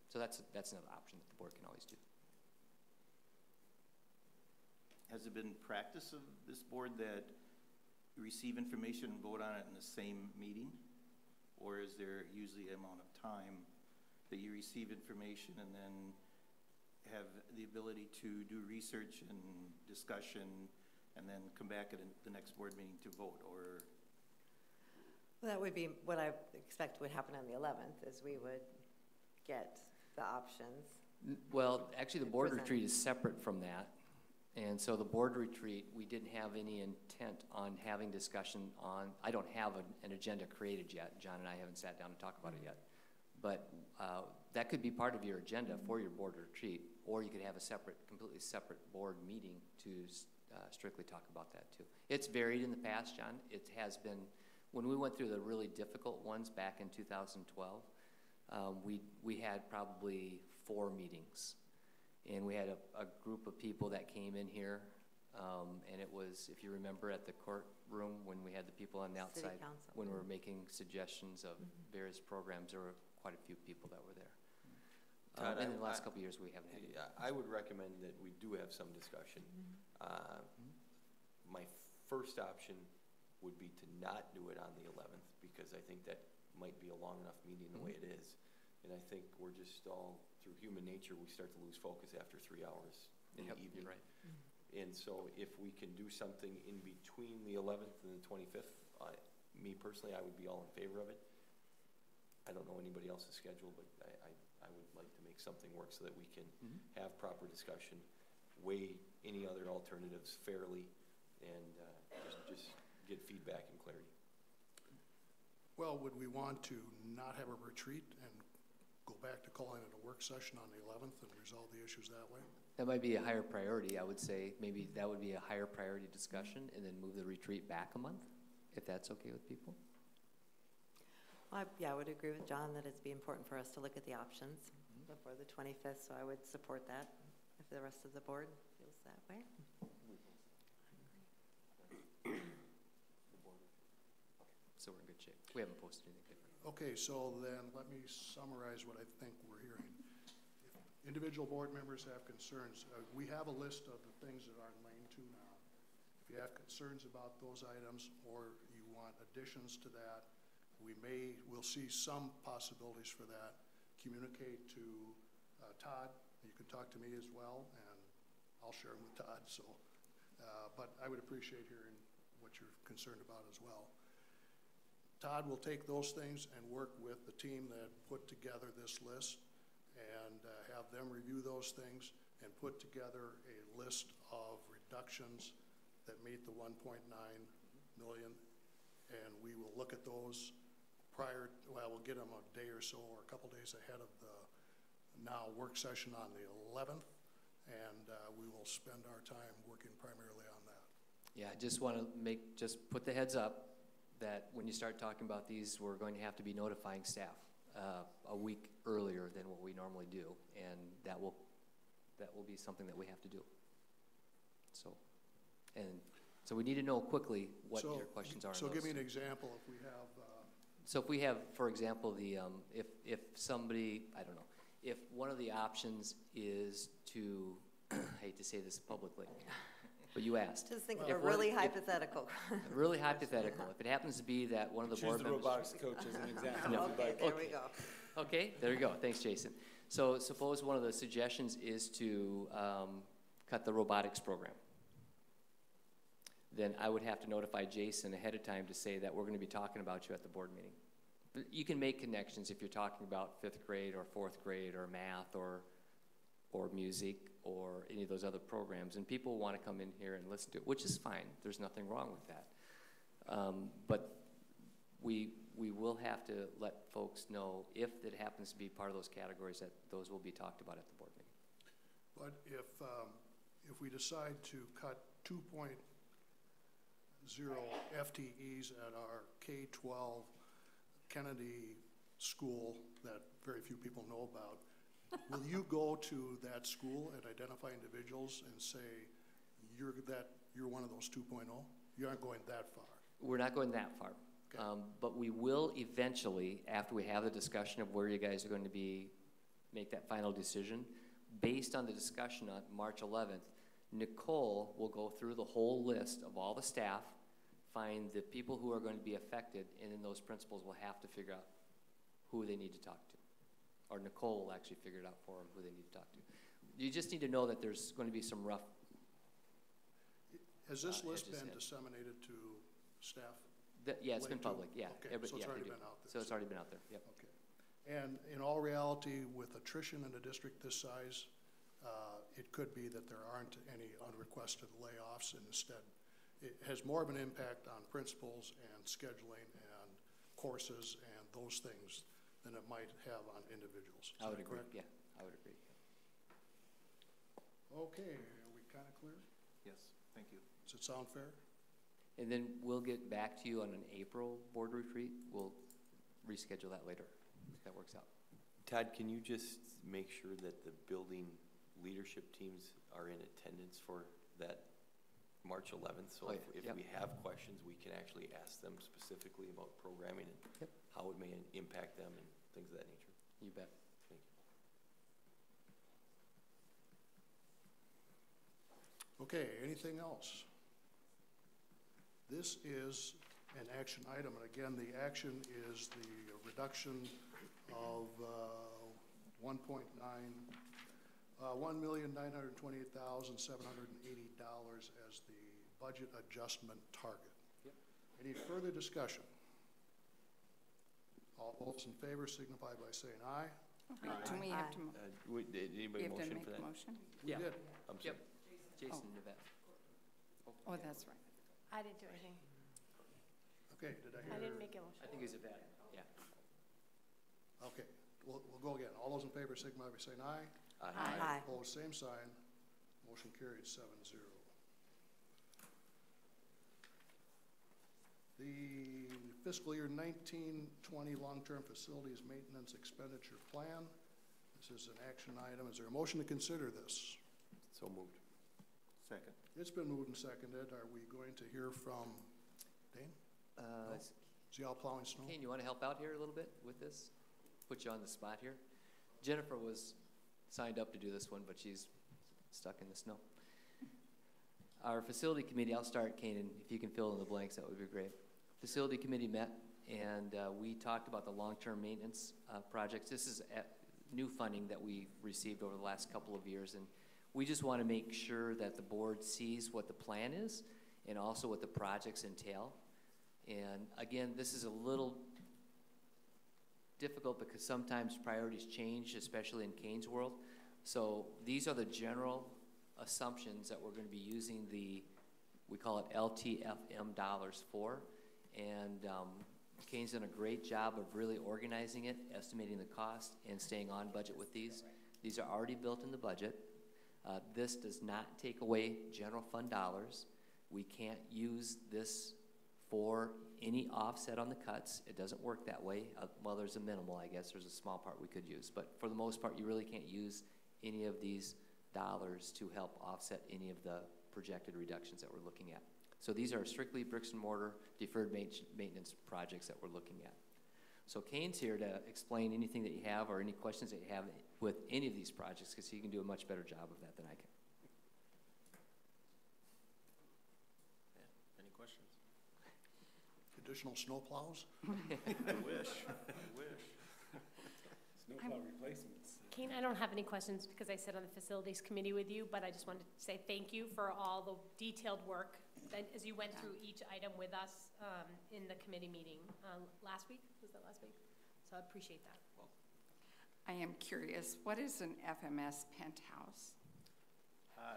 So that's another option that the board can always do. Has it been practice of this board that you receive information and vote on it in the same meeting? Or is there usually an amount of time that you receive information and then have the ability to do research and discussion and then come back at the next board meeting to vote? Or Well, that would be what I expect would happen on the 11th, is we would get the options. Well, actually, the board Present. retreat is separate from that. And so the board retreat, we didn't have any intent on having discussion on, I don't have an agenda created yet. John and I haven't sat down and talked about it yet. But that could be part of your agenda for your board retreat, or you could have a separate, completely separate board meeting to strictly talk about that too. It's varied in the past, John. It has been, when we went through the really difficult ones back in 2012, we had probably 4 meetings. And we had a group of people that came in here, and it was, if you remember, at the courtroom when we had the people on the City outside, council. when we were making suggestions of various programs, there were quite a few people that were there. Todd, In the last couple of years, we haven't had it. I would recommend that we do have some discussion. My first option would be to not do it on the 11th, because I think that might be a long enough meeting the way it is. And I think we're just all, through human nature, we start to lose focus after 3 hours in the evening. You're right. And so if we can do something in between the 11th and the 25th, me personally, I would be all in favor of it. I don't know anybody else's schedule, but I would like to make something work so that we can have proper discussion, weigh any other alternatives fairly, and just get feedback and clarity. Well, would we want to not have a retreat and go back to calling it a work session on the 11th and resolve the issues that way? That might be a higher priority, I would say. Maybe that would be a higher priority discussion, and then move the retreat back a month, if that's okay with people. Well, yeah, I would agree with John that it'd be important for us to look at the options before the 25th, so I would support that if the rest of the board feels that way. So we're in good shape. We haven't posted anything different. Okay, so then let me summarize what I think we're hearing. If individual board members have concerns, we have a list of the things that are in lane 2 now. If you have concerns about those items or you want additions to that, we'll see some possibilities for that. Communicate to Todd. You can talk to me as well, and I'll share them with Todd. So, but I would appreciate hearing what you're concerned about as well. Todd will take those things and work with the team that put together this list and have them review those things and put together a list of reductions that meet the 1.9 million. And we will look at those we'll get them a day or so or a couple days ahead of the now work session on the 11th. And we will spend our time working primarily on that. Yeah, I just want to just put the heads up that when you start talking about these, we're going to have to be notifying staff a week earlier than what we normally do, and that will be something that we have to do. So we need to know quickly what your questions are. So give me an example. If we have so if we have, for example, the if somebody, I don't know, if one of the options is to I hate to say this publicly, but you asked. Just think of a really hypothetical. Really hypothetical. If it happens to be that one of the board members. Choose the robotics coach as an example. Okay, there we go. Okay, there you go. Thanks, Jason. So suppose one of the suggestions is to cut the robotics program. Then I would have to notify Jason ahead of time to say that we're going to be talking about you at the board meeting. You can make connections if you're talking about 5th grade or 4th grade or math or music or any of those other programs, and people want to come in here and listen to it, which is fine. There's nothing wrong with that. But we will have to let folks know if it happens to be part of those categories that those will be talked about at the board meeting. But if we decide to cut 2.0 FTEs at our K-12 Kennedy school that very few people know about, will you go to that school and identify individuals and say you're one of those 2.0? You aren't going that far. We're not going that far. Okay. But we will eventually, after we have the discussion of where you guys are going to make that final decision, based on the discussion on March 11th, Nicole will go through the whole list of all the staff, find the people who are going to be affected, and then those principals will have to figure out who they need to talk to. Or Nicole will actually figure it out for them, who they need to talk to. You just need to know that there's going to be some rough. Has this list been disseminated to staff? Yeah, it's been public, yeah. Okay, so it's already been out there. So it's already been out there, yep. Okay. And in all reality, with attrition in a district this size, it could be that there aren't any unrequested layoffs, and instead it has more of an impact on principals and scheduling and courses and those things than it might have on individuals. I would agree, yeah, I would agree. Okay, are we kind of clear? Yes, thank you. Does it sound fair? And then we'll get back to you on an April board retreat. We'll reschedule that later, if that works out. Todd, can you just make sure that the building leadership teams are in attendance for that March 11th? So if we have questions, we can actually ask them specifically about programming and how it may impact them and things of that nature. You bet. Thank you. Okay, anything else? This is an action item, and again, the action is the reduction of $1,928,780 as the budget adjustment target. Yep. Any further discussion? All those in favor signify by saying aye. Okay, do we have to, Did anybody we have to motion make for a that? motion? We did. I'm sorry. Jason Nevette. Oh, that's right. I didn't do anything. Okay, did I hear? I didn't make a motion. I think it was Yvette, yeah. Okay, we'll go again. All those in favor signify by saying aye. Aye. Opposed, same sign. Motion carried 7-0. The fiscal year 19-20 long-term facilities maintenance expenditure plan. This is an action item. Is there a motion to consider this? So moved. Second. It's been moved and seconded. Are we going to hear from Dane? Is he out plowing snow? Kane, you want to help out here a little bit with this? Put you on the spot here. Jennifer was signed up to do this one, but she's stuck in the snow. Our facility committee, I'll start, Kane, and if you can fill in the blanks, that would be great. Facility committee met, and we talked about the long-term maintenance projects. This is new funding that we received over the last couple of years, and we just want to make sure that the board sees what the plan is and also what the projects entail. And again, this is a little difficult because sometimes priorities change, especially in Kane's world. So these are the general assumptions that we're going to be using we call it LTFM dollars for. And Kane's done a great job of really organizing it, estimating the cost, and staying on budget with these. These are already built in the budget. This does not take away general fund dollars. We can't use this for any offset on the cuts. It doesn't work that way. Well, there's a minimal, I guess. There's a small part we could use. But for the most part, you really can't use any of these dollars to help offset any of the projected reductions that we're looking at. So these are strictly bricks and mortar deferred maintenance projects that we're looking at. So Kane's here to explain anything that you have or any questions that you have with any of these projects, because he can do a much better job of that than I can. Yeah, any questions? Additional snow plows? I wish. Snowplow replacements. Kane, I don't have any questions because I sit on the facilities committee with you, but I just wanted to say thank you for all the detailed work that as you went through each item with us in the committee meeting last week. Was that last week? So I appreciate that. I am curious, what is an FMS penthouse?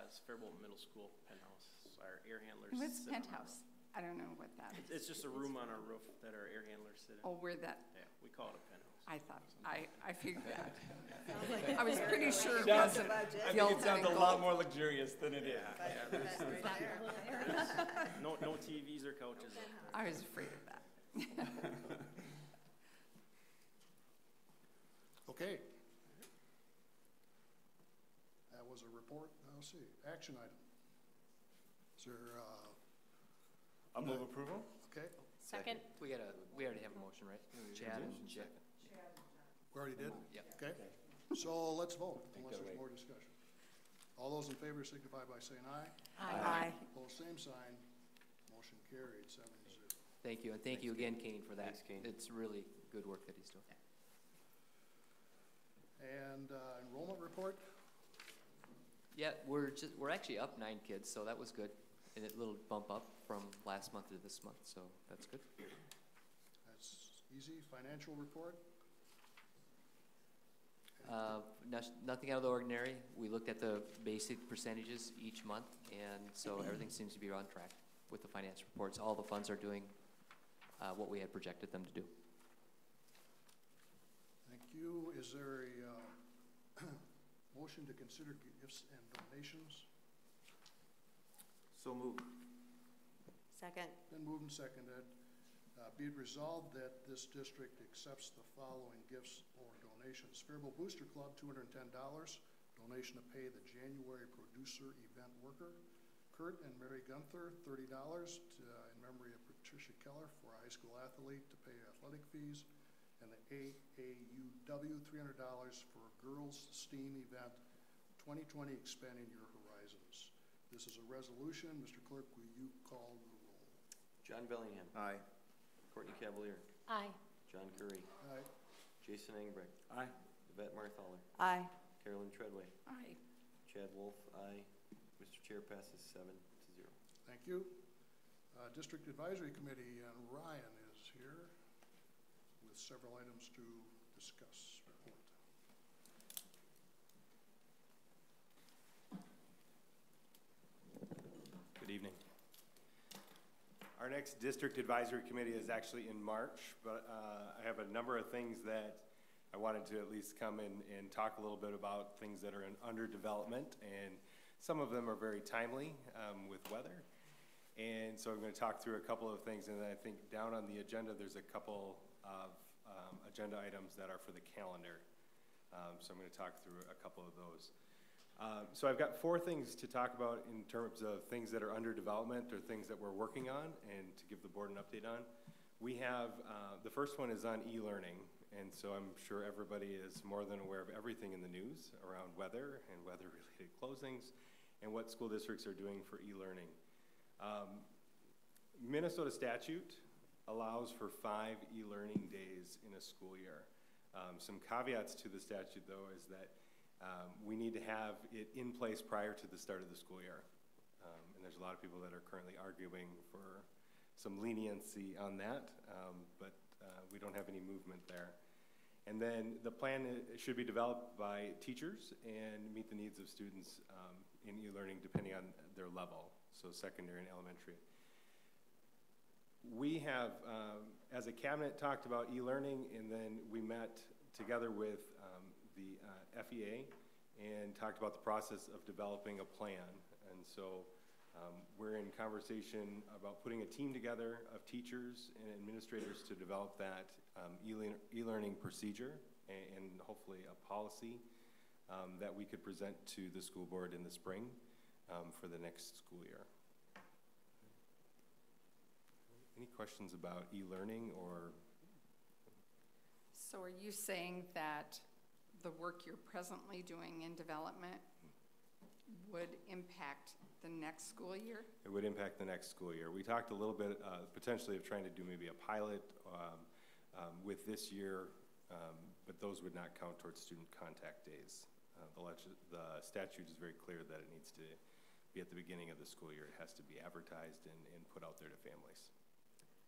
It's Faribault Middle School penthouse. Our air handlers. What's sit on penthouse? I don't know what that is. It's just a room on our roof that our air handlers sit in. Oh, where that, Yeah, we call it a penthouse. I thought, I figured that. I was pretty sure it Sounds- wasn't I think it gilded sounds and a lot gold. more luxurious than it is. Yeah, no TVs or couches. I was afraid of that. Okay. That was a report. Now, let's see. Action item. Is there, I'll move approval. okay, Second. We already have a motion, right? Chad and Jeff. we already did? Yep. Okay, so let's vote, Take unless that there's away. more discussion. All those in favor signify by saying aye. Aye. Opposed, same sign. Motion carried, 7-0. Thank you, and thank you again, Kane, for that. Thanks, Kane. It's really good work that he's doing. And enrollment report? Yeah, we're actually up 9 kids, so that was good. And a little bump up from last month to this month, so that's good. That's easy. Financial report? Nothing out of the ordinary. We looked at the basic percentages each month, and so everything seems to be on track with the finance reports. All the funds are doing what we had projected them to do. Thank you. Is there a motion to consider gifts and donations? So moved. Second. Been moved and seconded. Be it resolved that this district accepts the following gifts or donations. Faribault Booster Club, $210. Donation to pay the January producer event worker. Kurt and Mary Gunther, $30 in memory of Patricia Keller for a high school athlete to pay athletic fees. And the AAUW, $300 for a girls' STEAM event 2020, expanding your horizons. This is a resolution. Mr. Clerk, will you call the roll? John Bellingham. Aye. Courtney Cavalier. Aye. John Curry. Aye. Jason Engelbrecht. Aye. Yvette Marthaler. Aye. Carolyn Treadway. Aye. Chad Wolf. Aye. Mr. Chair, passes 7-0. Thank you. District Advisory Committee, and Ryan is here with several items to discuss. Report. Good evening. Our next District Advisory Committee is actually in March, but I have a number of things that I wanted to at least come in and talk a little bit about, things that are under development, and some of them are very timely with weather. And so I'm going to talk through a couple of things, and I think down on the agenda there's a couple of agenda items that are for the calendar. So I'm going to talk through a couple of those. So I've got 4 things to talk about in terms of things that are under development or things that we're working on, and to give the board an update on. We have, the first one is on e-learning, and so I'm sure everybody is more than aware of everything in the news around weather and weather-related closings and what school districts are doing for e-learning. Minnesota statute allows for 5 e-learning days in a school year. Some caveats to the statute, though, is that we need to have it in place prior to the start of the school year. And there's a lot of people that are currently arguing for some leniency on that, but we don't have any movement there. And then the plan should be developed by teachers and meet the needs of students in e-learning depending on their level, so secondary and elementary. We have, as a cabinet, talked about e-learning, and then we met together with the FEA and talked about the process of developing a plan. And so we're in conversation about putting a team together of teachers and administrators to develop that e-learning procedure and hopefully a policy that we could present to the school board in the spring for the next school year. Any questions about e-learning or? So are you saying that the work you're presently doing in development would impact the next school year? It would impact the next school year. We talked a little bit potentially of trying to do maybe a pilot with this year, but those would not count towards student contact days. The statute is very clear that it needs to be at the beginning of the school year. It has to be advertised and put out there to families.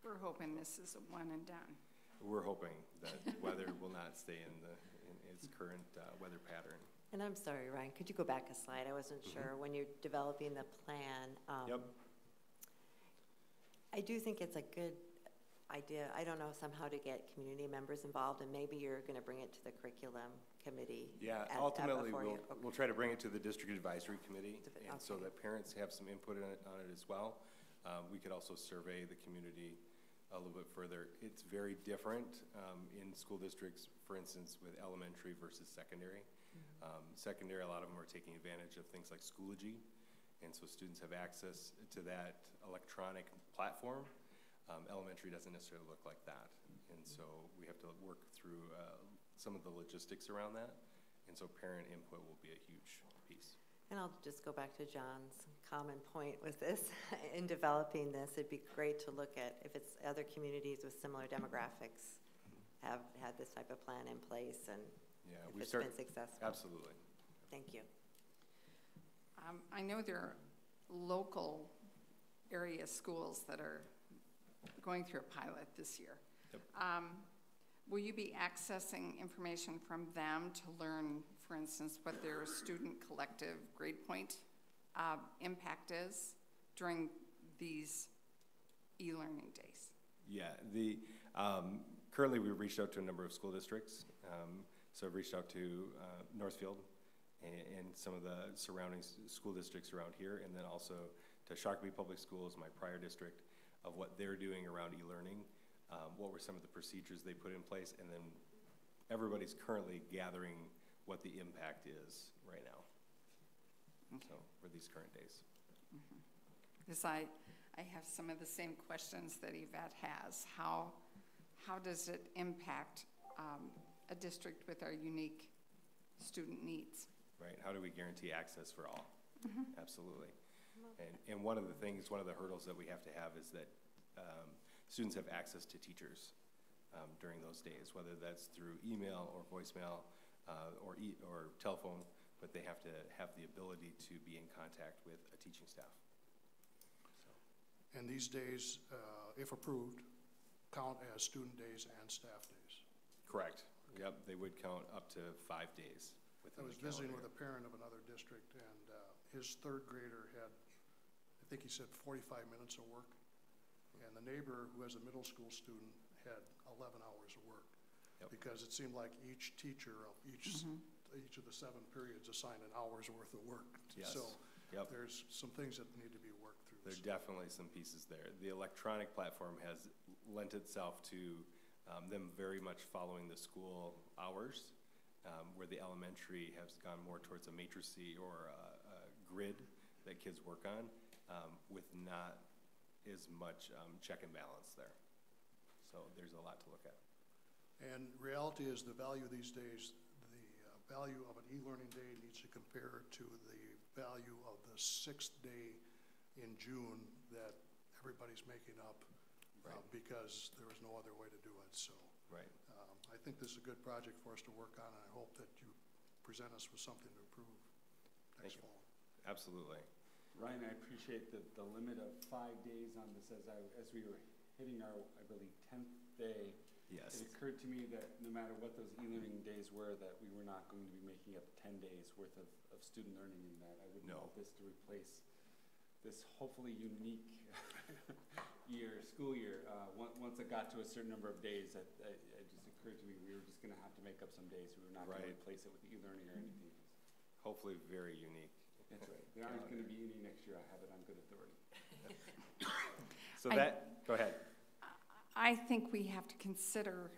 We're hoping this is a one and done. We're hoping that weather will not stay in its current weather pattern. And I'm sorry, Ryan, could you go back a slide? I wasn't sure. When you're developing the plan, Yep. I do think it's a good idea. I don't know, somehow to get community members involved, and maybe you're going to bring it to the curriculum committee. Yeah, ultimately we'll try to bring it to the district advisory committee, and so that parents have some input on it as well. We could also survey the community a little bit further. It's very different in school districts, for instance, with elementary versus secondary. Secondary, a lot of them are taking advantage of things like Schoology, and so students have access to that electronic platform. Elementary doesn't necessarily look like that, and so we have to work through some of the logistics around that, and so parent input will be a huge piece. And I'll just go back to John's common point with this. In developing this, it'd be great to look at if it's other communities with similar demographics have had this type of plan in place, and if it's been successful. Absolutely. Thank you. I know there are local area schools that are going through a pilot this year. Yep. will you be accessing information from them to learn, for instance, what their student collective grade point impact is during these e-learning days? Yeah, currently we've reached out to a number of school districts. So I've reached out to Northfield and some of the surrounding school districts around here, and then also to Shakopee Public Schools, my prior district, of what they're doing around e-learning, what were some of the procedures they put in place, and then everybody's currently gathering what the impact is right now. Okay. So for these current days. Because I have some of the same questions that Yvette has. How does it impact a district with our unique student needs? Right, how do we guarantee access for all? Absolutely. And one of the things, one of the hurdles that we have to have is that students have access to teachers during those days, whether that's through email or voicemail or telephone, but they have to have the ability to be in contact with a teaching staff. So. And these days, if approved, count as student days and staff days? Correct. Yep, they would count up to 5 days. I was visiting with a parent of another district, and his third grader had, I think he said 45 minutes of work, and the neighbor who has a middle school student had 11 hours of work. Yep. Because it seemed like each teacher of each of the 7 periods assigned an hour's worth of work. Yes. So yep. There's some things that need to be worked through. There are definitely some pieces there. The electronic platform has lent itself to them very much following the school hours, where the elementary has gone more towards a matrice or a grid that kids work on, with not as much check and balance there. So there's a lot to look at. And reality is the value these days, the value of an e-learning day needs to compare to the value of the 6th day in June that everybody's making up, right. Because there was no other way to do it. So right. I think this is a good project for us to work on, and I hope that you present us with something to improve next fall. Absolutely. Ryan, I appreciate the limit of 5 days on this. As we were hitting our, I believe, 10th day, yes. It occurred to me that no matter what those e-learning days were, that we were not going to be making up 10 days worth of student learning in that. I wouldn't want this to replace this hopefully unique school year. Once it got to a certain number of days, it just occurred to me we were just going to have to make up some days. We were not going to replace it with e-learning or anything else. Hopefully very unique. That's right. There aren't going to be any next year. I have it on good authority. So go ahead. I think we have to consider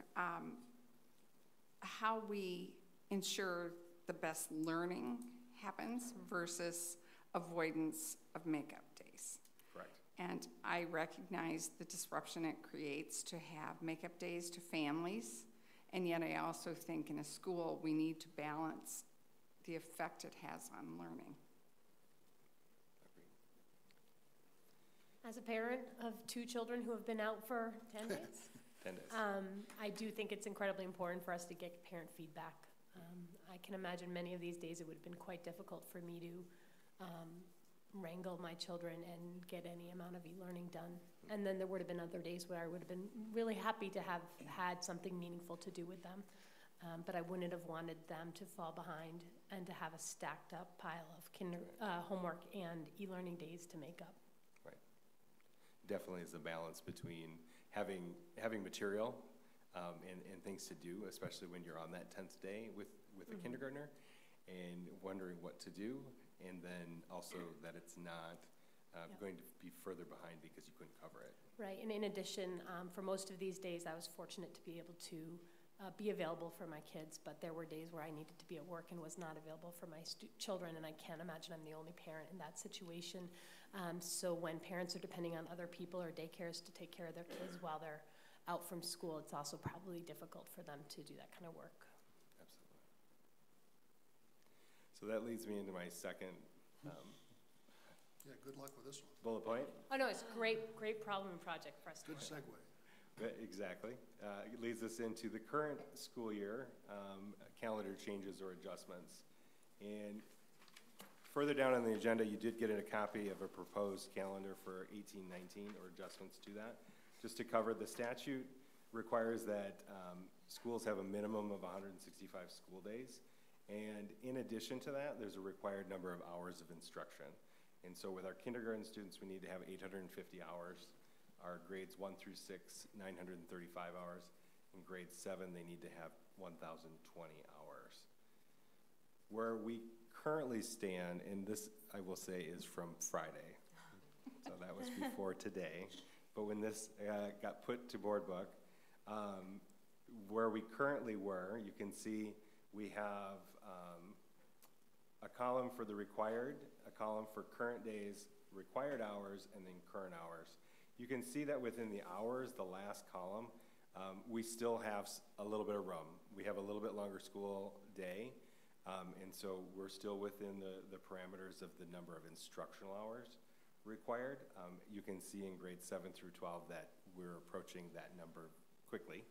how we ensure the best learning happens versus avoidance of makeup days. Correct. And I recognize the disruption it creates to have makeup days to families, and yet I also think in a school we need to balance the effect it has on learning. As a parent of 2 children who have been out for 10 days, 10 days. I do think it's incredibly important for us to get parent feedback. I can imagine many of these days it would have been quite difficult for me to wrangle my children and get any amount of e-learning done. And then there would have been other days where I would have been really happy to have had something meaningful to do with them. But I wouldn't have wanted them to fall behind and to have a stacked up pile of homework and e-learning days to make up. Right. Definitely is a balance between having material and things to do, especially when you're on that 10th day with a kindergartner, and wondering what to do, and then also that it's not going to be further behind because you couldn't cover it. Right, and in addition, for most of these days I was fortunate to be able to be available for my kids, but there were days where I needed to be at work and was not available for my children, and I can't imagine I'm the only parent in that situation. So when parents are depending on other people or daycares to take care of their kids while they're out from school, it's also probably difficult for them to do that kind of work. Absolutely. So that leads me into my second yeah, good luck with this one. Bullet point. Oh no, it's a great problem and project for us. Good segue. Exactly. It leads us into the current school year, calendar changes or adjustments. And further down on the agenda, you did get a copy of a proposed calendar for 18-19 or adjustments to that. Just to cover the statute, requires that schools have a minimum of 165 school days. And in addition to that, there's a required number of hours of instruction. And so with our kindergarten students, we need to have 850 hours. Our grades 1 through 6, 935 hours. In grade 7, they need to have 1,020 hours. Where we currently stand, and this I will say is from Friday, so that was before today, but when this got put to board book, where we currently were, you can see we have a column for the required, a column for current days, required hours, and then current hours. You can see that within the hours, the last column, we still have a little bit of room. We have a little bit longer school day, and so we're still within the parameters of the number of instructional hours required. You can see in grades 7 through 12 that we're approaching that number quickly.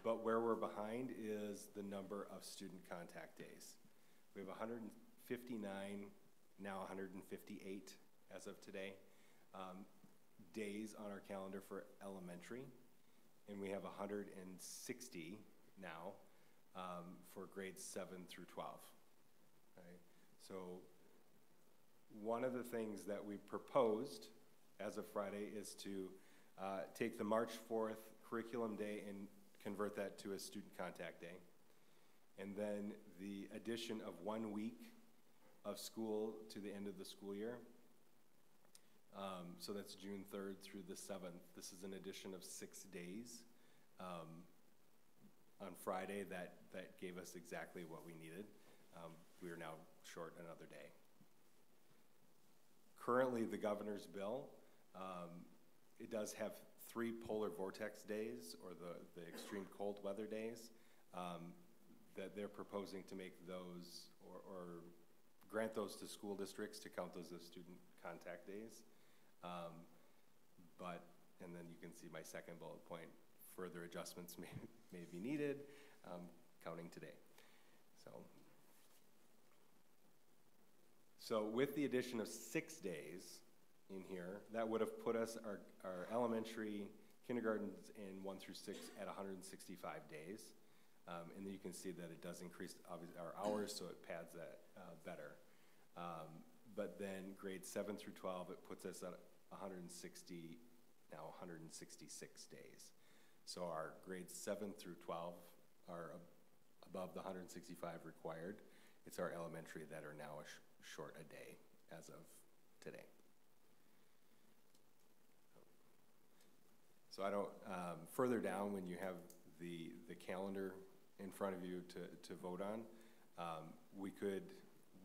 But where we're behind is the number of student contact days. We have 159, now 158 as of today, days on our calendar for elementary, and we have 160 now for grades 7 through 12. Okay? So one of the things that we proposed as of Friday is to take the March 4th curriculum day and convert that to a student contact day. And then the addition of 1 week of school to the end of the school year. So that's June 3rd through the 7th. This is an addition of 6 days on Friday that gave us exactly what we needed. We are now short another day. Currently, the governor's bill, it does have 3 polar vortex days, or the extreme cold weather days, that they're proposing to make those, or grant those to school districts to count those as student contact days. And then you can see my second bullet point, further adjustments may be needed, counting today. So with the addition of 6 days in here, that would have put us, our elementary kindergartens in 1 through 6 at 165 days. And then you can see that it does increase our hours, so it pads that better. But then grades 7 through 12, it puts us at 166 days. So our grades 7 through 12 are above the 165 required. It's our elementary that are now short a day as of today. So I don't, further down when you have the calendar in front of you to vote on,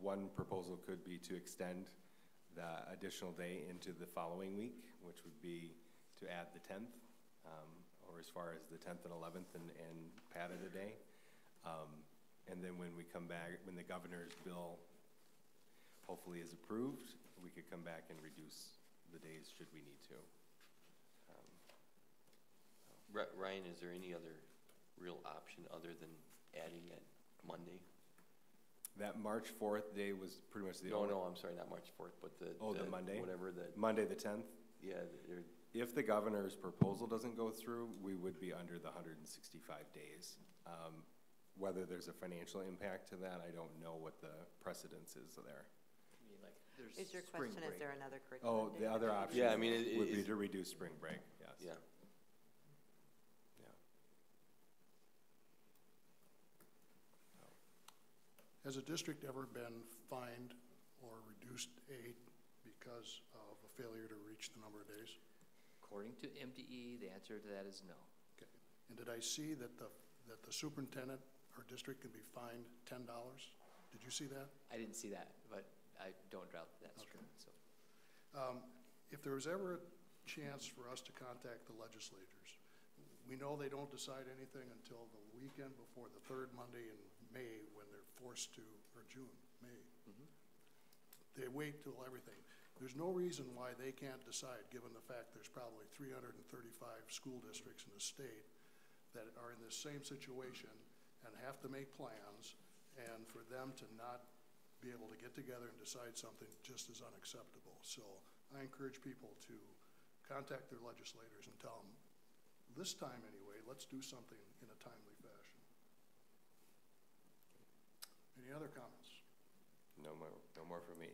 one proposal could be to extend the additional day into the following week, which would be to add the 10th, or as far as the 10th and 11th and pad it a day. And then when we come back, when the governor's bill hopefully is approved, we could come back and reduce the days should we need to. Ryan, is there any other real option other than adding that Monday? That March 4th day was pretty much the only. No, I'm sorry, not March 4th, but the Monday? Whatever Monday the 10th? Yeah. If the governor's proposal doesn't go through, we would be under the 165 days. Whether there's a financial impact to that, I don't know what the precedence is there. Is your question, is there another curriculum? The other option would be to reduce spring break, yes. Yeah. Has a district ever been fined or reduced aid because of a failure to reach the number of days? According to MDE, the answer to that is no. Okay. And did I see that the superintendent or district can be fined $10? Did you see that? I didn't see that, but I don't doubt that's true. So, if there was ever a chance for us to contact the legislators, we know they don't decide anything until the weekend before the 3rd Monday in May when they're forced to, or June, May. Mm-hmm. They wait till everything. There's no reason why they can't decide, given the fact there's probably 335 school districts in the state that are in the same situation and have to make plans, and for them to not be able to get together and decide something just is unacceptable. So I encourage people to contact their legislators and tell them this time anyway, let's do something in a timely fashion. Any other comments? No more for me.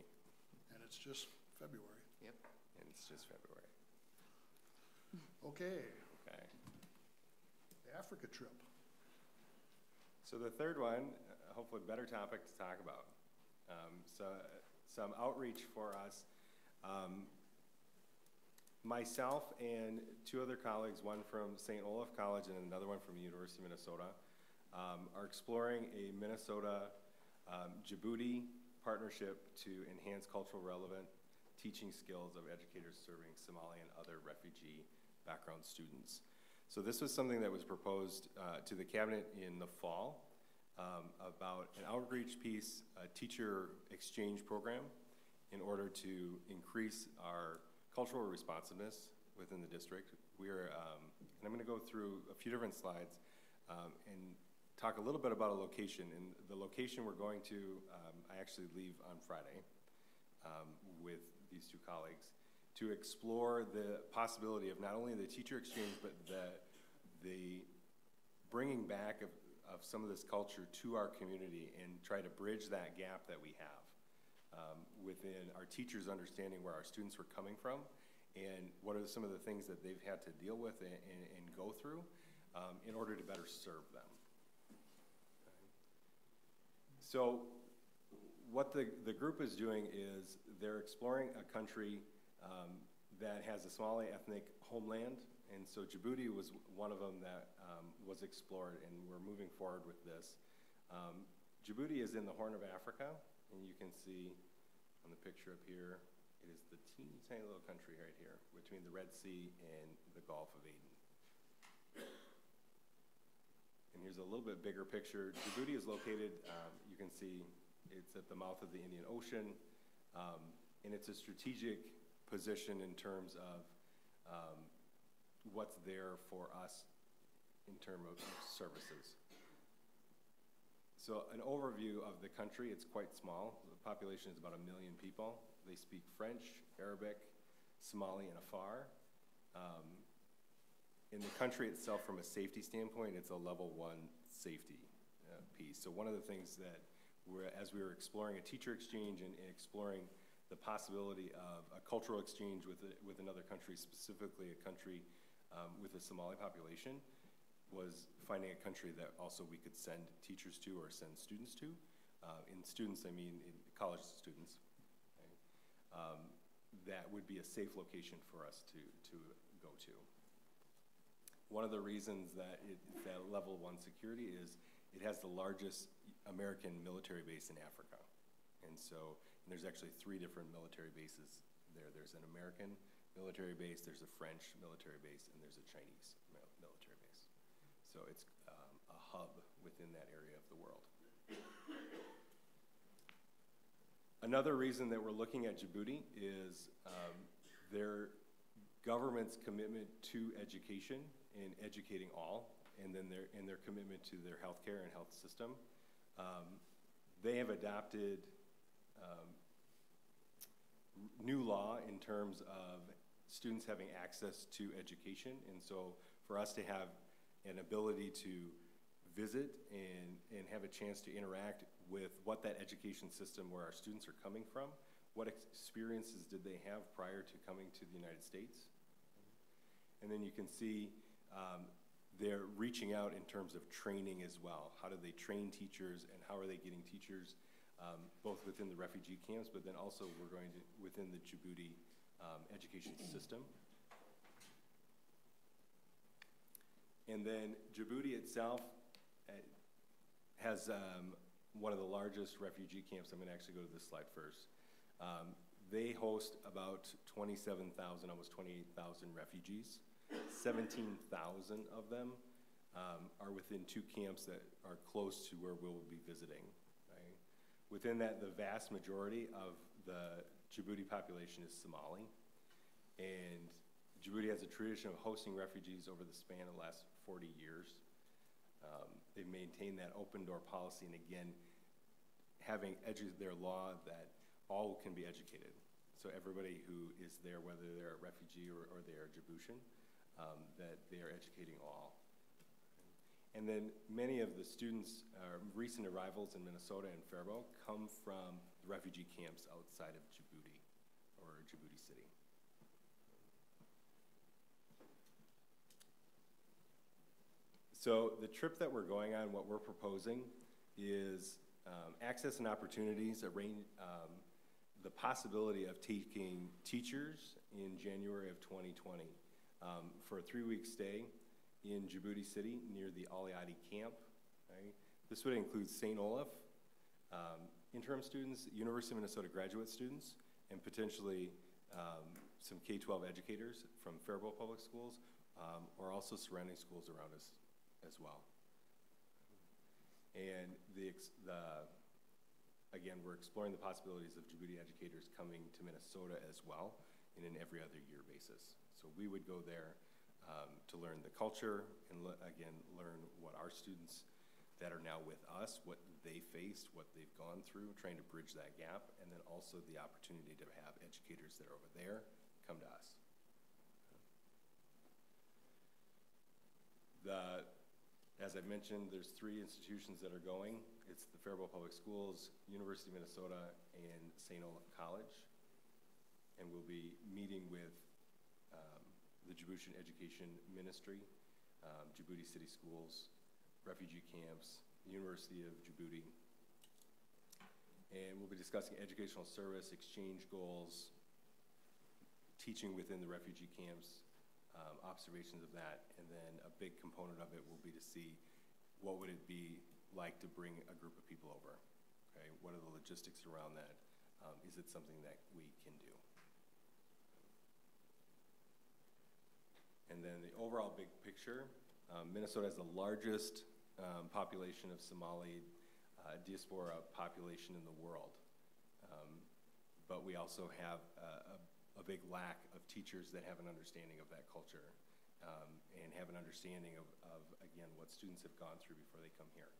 And it's just February. Yep. And it's just February. Okay, Okay. the Africa trip. So the third one, hopefully better topic to talk about. So some outreach for us. Myself and two other colleagues, one from St. Olaf College and another one from the University of Minnesota, are exploring a Minnesota Djibouti partnership to enhance cultural relevant teaching skills of educators serving Somali and other refugee background students. So this was something that was proposed to the cabinet in the fall about an outreach piece, a teacher exchange program in order to increase our cultural responsiveness within the district. We're, and I'm gonna go through a few different slides and talk a little bit about a location. And the location we're going to, I actually leave on Friday with these two colleagues to explore the possibility of not only the teacher exchange, but the bringing back of some of this culture to our community and try to bridge that gap that we have within our teachers understanding where our students were coming from and what are some of the things that they've had to deal with and go through in order to better serve them. Okay. So what the group is doing is they're exploring a country that has a Somali ethnic homeland, and so Djibouti was one of them that was explored, and we're moving forward with this. Djibouti is in the Horn of Africa, and you can see on the picture up here, it is the teeny tiny little country right here between the Red Sea and the Gulf of Aden. And here's a little bit bigger picture. Djibouti is located, you can see it's at the mouth of the Indian Ocean, and it's a strategic position in terms of what's there for us in terms of services. So an overview of the country, it's quite small. The population is about 1 million people. They speak French, Arabic, Somali, and Afar. In the country itself, from a safety standpoint, it's a level 1 safety piece. So one of the things that as we were exploring a teacher exchange and exploring the possibility of a cultural exchange with another country, specifically a country with a Somali population, was finding a country that also we could send teachers to or send students to. In students, I mean in college students. Okay? That would be a safe location for us to go to. One of the reasons that it's at level 1 security is it has the largest American military base in Africa. And so there's actually 3 different military bases there. There's an American military base, there's a French military base, and there's a Chinese military base. So it's a hub within that area of the world. Another reason that we're looking at Djibouti is their government's commitment to education and educating all, and then their commitment to their healthcare and health system. They have adopted new law in terms of students having access to education, and so for us to have an ability to visit and have a chance to interact with what that education system where our students are coming from, what experiences did they have prior to coming to the United States. And then you can see they're reaching out in terms of training as well. How do they train teachers, and how are they getting teachers both within the refugee camps, but then also we're going to within the Djibouti education system. And then Djibouti itself has one of the largest refugee camps. I'm going to actually go to this slide first. They host about 27,000, almost 28,000 refugees. 17,000 of them are within 2 camps that are close to where we'll be visiting. Right? Within that, the vast majority of the Djibouti population is Somali. And Djibouti has a tradition of hosting refugees over the span of the last 40 years. They've maintained that open door policy, and again, having their law that all can be educated. So everybody who is there, whether they're a refugee or they are Djiboutian, that they are educating all. And then many of the students, recent arrivals in Minnesota and Faribault, come from the refugee camps outside of Djibouti, or Djibouti City. So the trip that we're going on, what we're proposing is access and opportunities, the possibility of taking teachers in January of 2020 for a 3-week stay in Djibouti City near the Aliadi camp. Right? This would include St. Olaf, interim students, University of Minnesota graduate students, and potentially some K-12 educators from Faribault Public Schools, or also surrounding schools around us as well. And again, we're exploring the possibilities of Djibouti educators coming to Minnesota as well in an every other year basis. So we would go there to learn the culture and again, learn what our students that are now with us, what they faced, what they've gone through, trying to bridge that gap, and then also the opportunity to have educators that are over there come to us. As I mentioned, there's 3 institutions that are going. It's the Faribault Public Schools, University of Minnesota, and St. Olaf College. And we'll be meeting with the Djiboutian Education Ministry, Djibouti City Schools, refugee camps, University of Djibouti. And we'll be discussing educational service, exchange goals, teaching within the refugee camps, observations of that, and then a big component of it will be to see what would it be like to bring a group of people over, okay? What are the logistics around that? Is it something that we can do? And then the overall big picture, Minnesota has the largest population of Somali diaspora population in the world. But we also have a big lack of teachers that have an understanding of that culture and have an understanding of again, what students have gone through before they come here.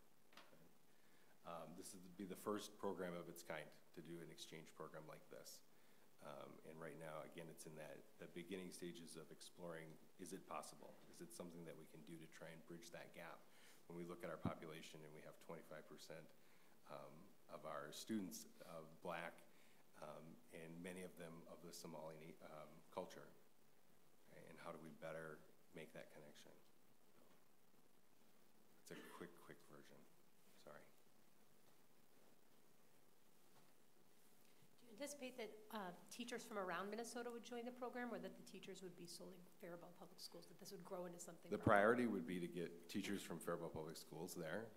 This would be the first program of its kind to do an exchange program like this. And right now, again, it's in the beginning stages of exploring, is it possible? Is it something that we can do to try and bridge that gap? When we look at our population and we have 25% of our students of Black, and many of them of the Somali culture. Okay, and how do we better make that connection? It's a quick version. Sorry. Do you anticipate that teachers from around Minnesota would join the program, or that the teachers would be solely Faribault Public Schools, that this would grow into something? The priority would be to get teachers from Faribault Public Schools there.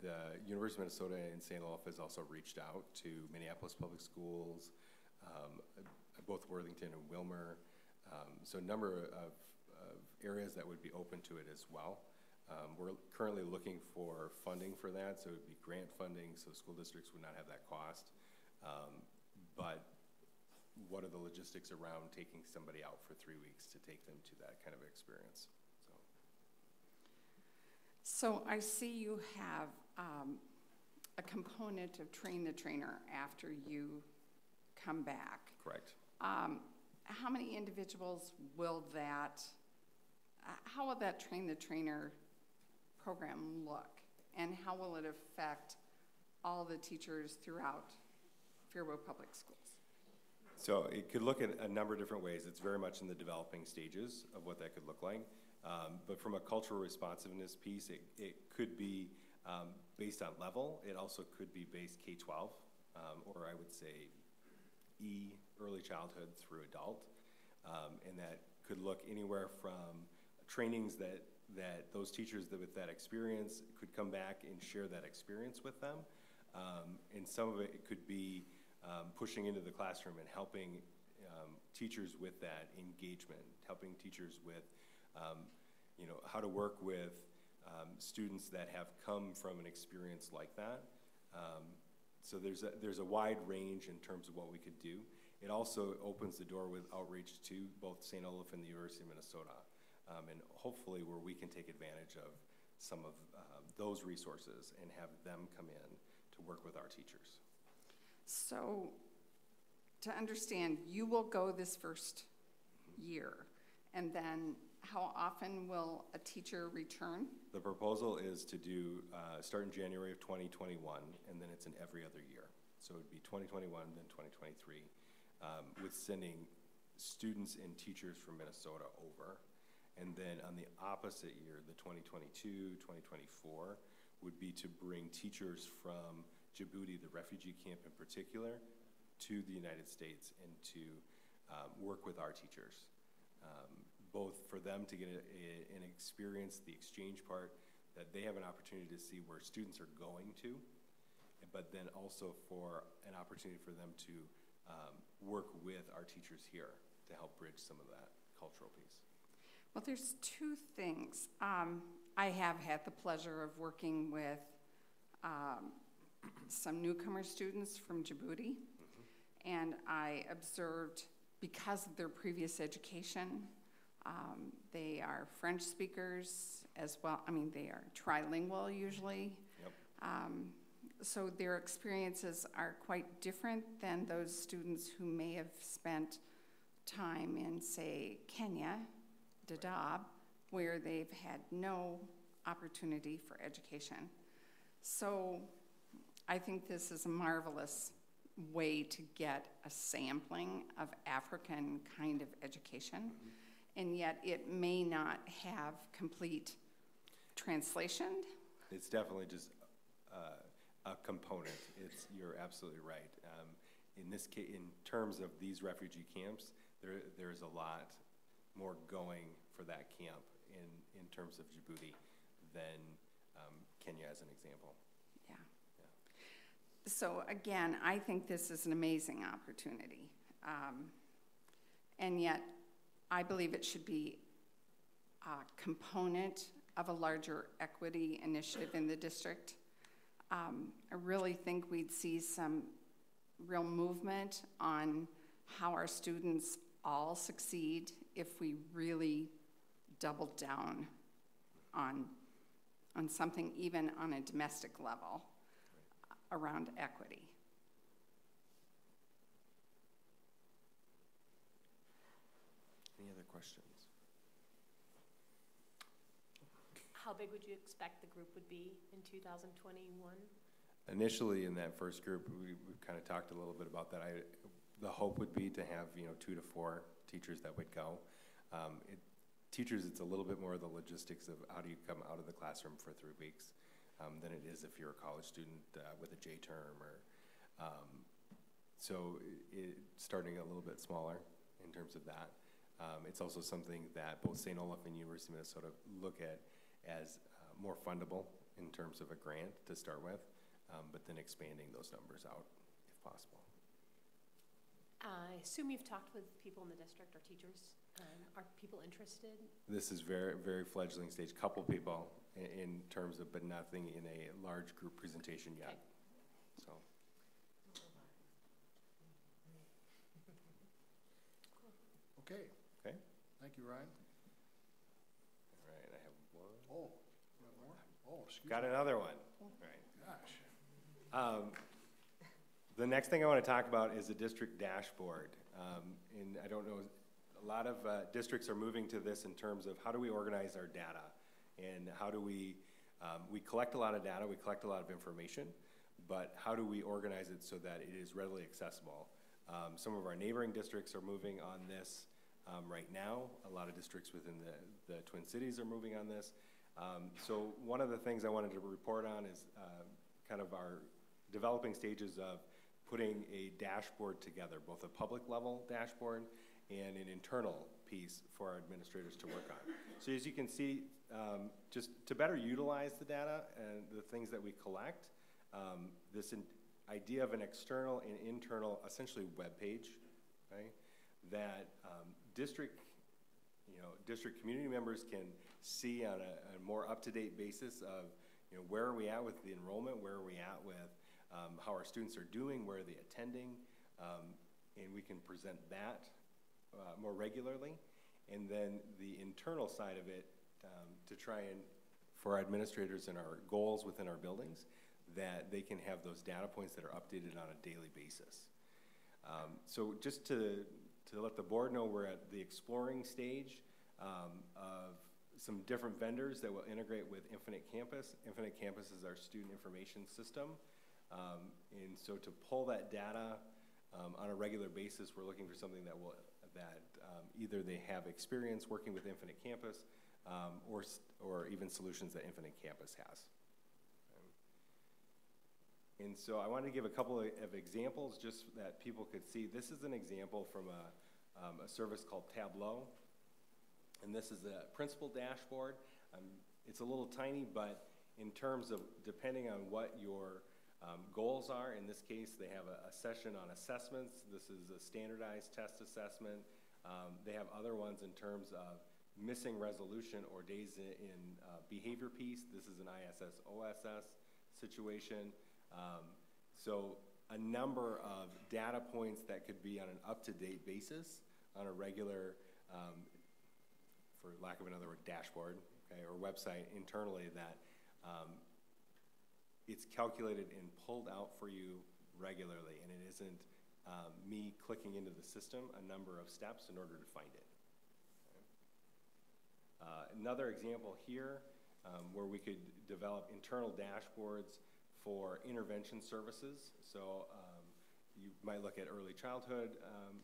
The University of Minnesota in St. Olaf has also reached out to Minneapolis Public Schools, both Worthington and Wilmer. So a number of areas that would be open to it as well. We're currently looking for funding for that, so it would be grant funding, so school districts would not have that cost. But what are the logistics around taking somebody out for 3 weeks to take them to that kind of experience? So I see you have a component of train the trainer after you come back. Correct. How many individuals will that, how will that train the trainer program look? And how will it affect all the teachers throughout Faribault Public Schools? So it could look at a number of different ways. It's very much in the developing stages of what that could look like. But from a cultural responsiveness piece, it could be based on level. It also could be based K-12, or I would say early childhood through adult. And that could look anywhere from trainings that those teachers with that experience could come back and share that experience with them. And some of it could be pushing into the classroom and helping teachers with that engagement, helping teachers with how to work with students that have come from an experience like that. So there's a wide range in terms of what we could do. It also opens the door with outreach to both St. Olaf and the University of Minnesota, and hopefully where we can take advantage of some of those resources and have them come in to work with our teachers. So to understand, you will go this first year, and then how often will a teacher return? The proposal is to do, start in January of 2021, and then it's in every other year. So it would be 2021, then 2023, with sending students and teachers from Minnesota over. And then on the opposite year, the 2022, 2024, would be to bring teachers from Djibouti, the refugee camp in particular, to the United States and to work with our teachers. Both for them to get an experience, the exchange part, that they have an opportunity to see where students are going to, but then also for an opportunity for them to work with our teachers here to help bridge some of that cultural piece. Well, there's two things. I have had the pleasure of working with some newcomer students from Djibouti, and I observed, because of their previous education, they are French speakers as well. I mean, they are trilingual usually. Yep. So their experiences are quite different than those students who may have spent time in, say, Kenya, Dadaab, where they've had no opportunity for education. So I think this is a marvelous way to get a sampling of African kind of education, and yet it may not have complete translation. It's definitely just a component. You're absolutely right. In this case, in terms of these refugee camps, there's a lot more going for that camp in terms of Djibouti than Kenya as an example. Yeah. So again, I think this is an amazing opportunity. And yet, I believe it should be a component of a larger equity initiative in the district. I really think we'd see some real movement on how our students all succeed if we really doubled down on something even on a domestic level around equity. Any other questions? How big would you expect the group would be in 2021? Initially, in that first group, we kind of talked a little bit about that. The hope would be to have 2 to 4 teachers that would go. Teachers, it's a little bit more of the logistics of how do you come out of the classroom for 3 weeks than it is if you're a college student with a J term, or so starting a little bit smaller in terms of that. It's also something that both St. Olaf and University of Minnesota look at as more fundable in terms of a grant to start with, but then expanding those numbers out if possible. I assume you've talked with people in the district or teachers. Are people interested? This is very, very fledgling stage. Couple people in terms of, but nothing in a large group presentation yet. Okay. So. Okay. Okay. Thank you, Ryan. All right, I have one. Oh, you have more? Oh, excuse Got me. another one. Oh, right. Gosh. The next thing I want to talk about is the district dashboard. And I don't know, a lot of districts are moving to this in terms of how do we organize our data, and how do we collect a lot of data, we collect a lot of information, but how do we organize it so that it is readily accessible? Some of our neighboring districts are moving on this right now. A lot of districts within the Twin Cities are moving on this. So one of the things I wanted to report on is kind of our developing stages of putting a dashboard together, both a public level dashboard and an internal piece for our administrators to work on. So as you can see, just to better utilize the data and the things that we collect, this idea of an external and internal, essentially web page, right? That district community members can see on a more up-to-date basis of, where are we at with the enrollment, where are we at with how our students are doing, where are they attending, and we can present that more regularly. And then the internal side of it, to try and, for our administrators and our goals within our buildings, that they can have those data points that are updated on a daily basis. So just to let the board know, we're at the exploring stage. of some different vendors that will integrate with Infinite Campus. Infinite Campus is our student information system. And so to pull that data on a regular basis, we're looking for something that will, either they have experience working with Infinite Campus or even solutions that Infinite Campus has. And so I wanted to give a couple of examples just that people could see. This is an example from a service called Tableau. And this is a principal dashboard. It's a little tiny, but in terms of depending on what your goals are, in this case, they have a session on assessments. This is a standardized test assessment. They have other ones in terms of missing resolution or days in behavior piece. This is an ISS-OSS situation. So a number of data points that could be on an up-to-date basis on a regular, for lack of another word, dashboard, okay, or website internally that it's calculated and pulled out for you regularly, and it isn't me clicking into the system a number of steps in order to find it. Okay. Another example here where we could develop internal dashboards for intervention services. So you might look at early childhood.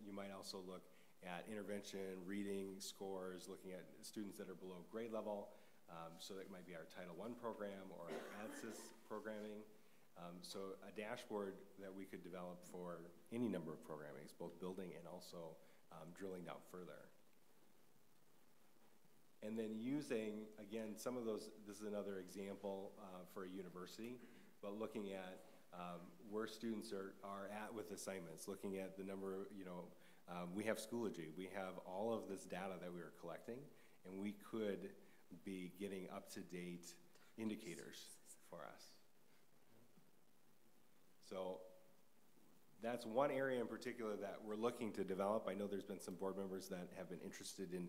You might also look at intervention, reading, scores, looking at students that are below grade level. So that might be our Title I program or our ADSYS programming. So a dashboard that we could develop for any number of programmings, both building and also drilling down further. And then using, again, some of those, this is another example for a university, but looking at where students are at with assignments, looking at the number, we have Schoology, we have all of this data that we are collecting, and we could be getting up-to-date indicators for us. So that's one area in particular that we're looking to develop. I know there's been some board members that have been interested in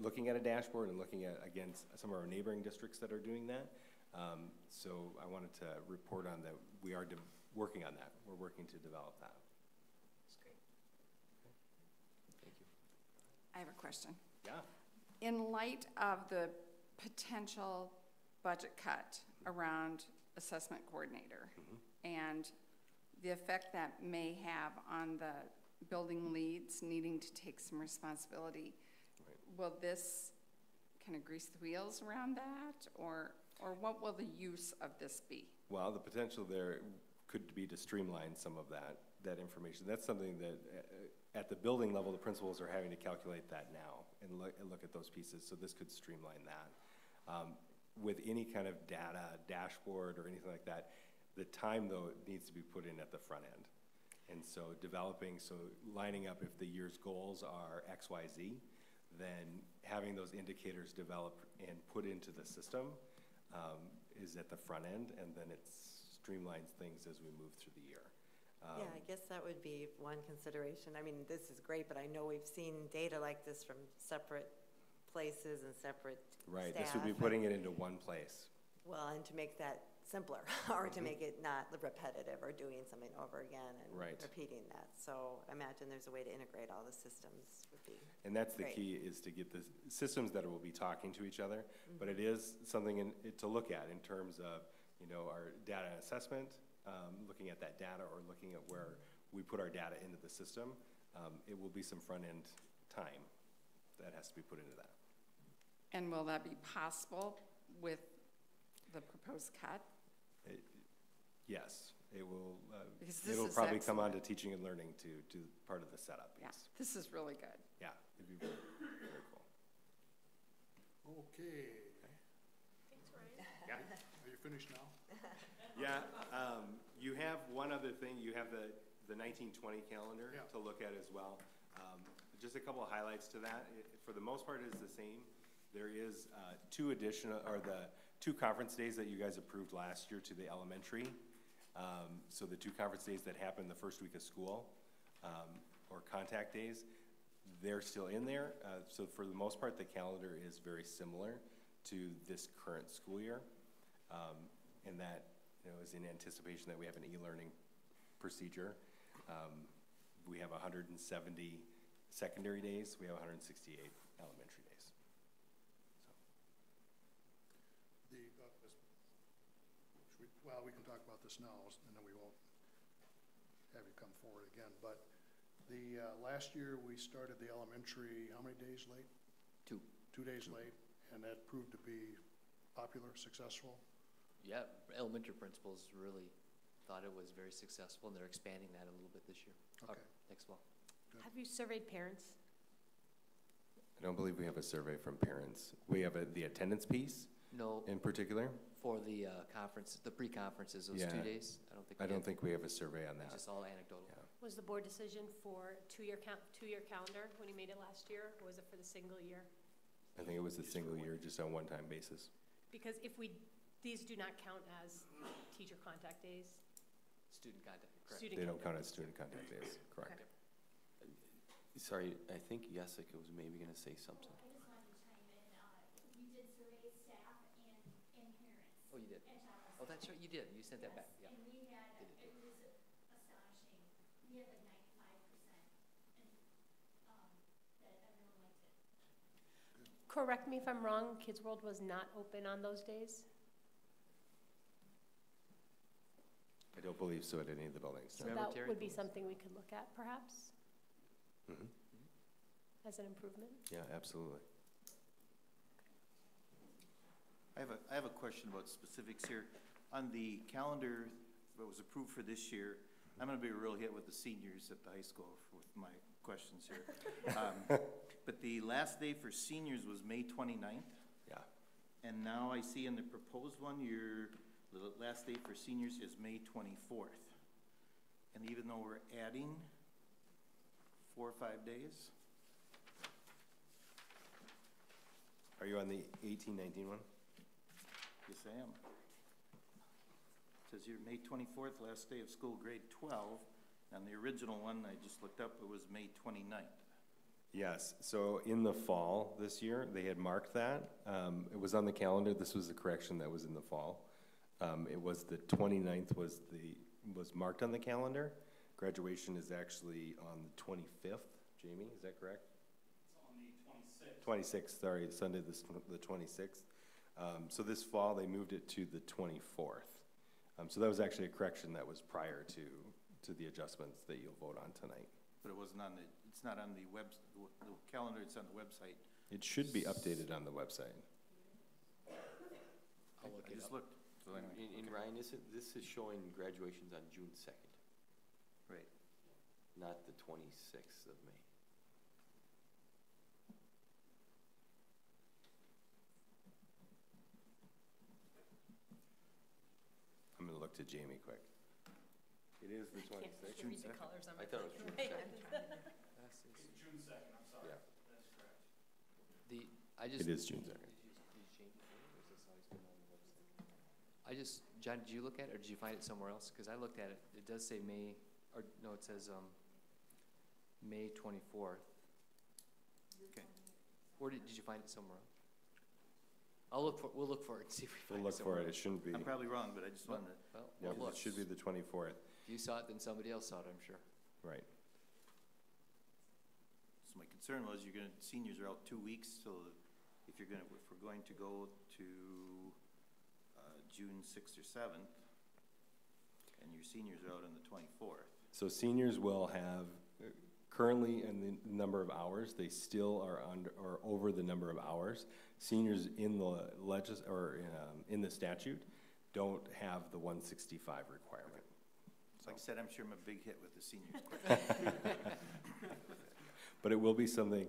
looking at a dashboard and looking at, again, some of our neighboring districts that are doing that. So I wanted to report on that. We are working on that. We're working to develop that. That's great. Okay. Thank you. I have a question. Yeah. In light of the potential budget cut around assessment coordinator and the effect that may have on the building leads needing to take some responsibility, will this kind of grease the wheels around that, or what will the use of this be? Well, the potential there could be to streamline some of that information. That's something that at the building level, the principals are having to calculate that now and look at those pieces. So this could streamline that. With any kind of data, dashboard, or anything like that, the time, though, needs to be put in at the front end. And so lining up if the year's goals are X, Y, Z, then having those indicators developed and put into the system is at the front end, and then it streamlines things as we move through the year. Yeah, I guess that would be one consideration. I mean, this is great, but I know we've seen data like this from separate places and separate Right, staff. this would be putting it into one place. Well, and to make that simpler, or to make it not repetitive or doing something over again and repeating that. So I imagine there's a way to integrate all the systems would be And that's great. the key, is to get the systems that will be talking to each other, but it is something to look at in terms of, our data assessment, looking at that data or looking at where we put our data into the system. It will be some front-end time that has to be put into that. And will that be possible with the proposed cut? Yes, it will. It'll probably come on to teaching and learning to part of the setup. Yeah, yes. this is really good. Yeah, it'd be very, very cool. Okay. Thanks, Ryan. Yeah. Are you finished now? Yeah. You have one other thing. You have the 1920 calendar to look at as well. Just a couple of highlights to that. For the most part, it is the same. There is the two conference days that you guys approved last year to the elementary. So the two conference days that happened the first week of school, or contact days, they're still in there. So for the most part, the calendar is very similar to this current school year. And that is in anticipation that we have an e-learning procedure. We have 170 secondary days. We have 168 elementary days. Well, we can talk about this now, and then we won't have you come forward again. But the last year we started the elementary, how many days late? 2. 2 days late, and that proved to be popular, successful. Yeah, elementary principals really thought it was very successful, and they're expanding that a little bit this year. Okay. Next fall. Good. Have you surveyed parents? I don't believe we have a survey from parents. We have the attendance piece No, in particular. for the conference, the pre-conferences, those Yeah. 2 days. I don't think we have a survey on It's that. just all anecdotal. Yeah. Was the board decision for two-year calendar when you made it last year, or was it for the single year? I think it was a single year, just on a one-time basis. Because these do not count as teacher contact days. Student contact, correct. Student They don't count contact as student contact days, correct? Okay. Sorry, I think Jessica was maybe gonna say something. I just wanted to chime in. We did survey staff and parents. Oh, you did? At Jefferson. Oh, that's right, you did. You sent that back, yeah. And we had, it was astonishing. We had like 95%, and that everyone liked it. Correct me if I'm wrong, Kids World was not open on those days? I don't believe so at any of the buildings. So no. Remember, that Terry? would be something we could look at, perhaps, Mhm. as an improvement. Yeah, absolutely. I have a question about specifics here. On the calendar that was approved for this year, I'm gonna be a real hit with the seniors at the high school with my questions here. But the last day for seniors was May 29th, Yeah. and now I see in the proposed one, the last day for seniors is May 24th. And even though we're adding 4 or 5 days, Are you on the 18-19 one? yes I am. Says here, May 24th, last day of school, grade 12. And the original one, I just looked up, it was May 29th. Yes, so in the fall this year, they had marked that. It was on the calendar, this was the correction that was in the fall. It was the 29th was marked on the calendar. Graduation is actually on the 25th. Jamie, is that correct? It's on the 26th. 26th, sorry, Sunday the 26th. So this fall, they moved it to the 24th. So that was actually a correction that was prior to the adjustments that you'll vote on tonight. But it wasn't on it's not on the calendar, it's on the website. It should be updated on the website. I'll look I it just up. looked. So anyway, And Ryan, this is showing graduations on June 2nd, right. not the 26th of May. I'm gonna look to Jamie quick. It is the I can't 26th. read the colors on my I thought it was June 2nd. June 2nd, I'm sorry. Yeah. That's correct. It is June 2nd. John, did you look at it, or did you find it somewhere else? Because I looked at it, it does say May, or no, it says May 24th. Okay. Or did you find it somewhere else? We'll look for it and see if we We'll find look it for somewhere it, it else. shouldn't be. I'm probably wrong, but I just wanted to. Well, Yeah, we'll look. it should be the 24th, If you saw it, then somebody else saw it, I'm sure. right. So my concern was seniors are out 2 weeks, so if we're going to go to June 6th or 7th, and your seniors are out on the 24th. So seniors will have, currently in the number of hours, they still are under, or over the number of hours. Seniors in the in the statute don't have the 165 requirement. Like I said, I'm sure I'm a big hit with the seniors. But it will be something,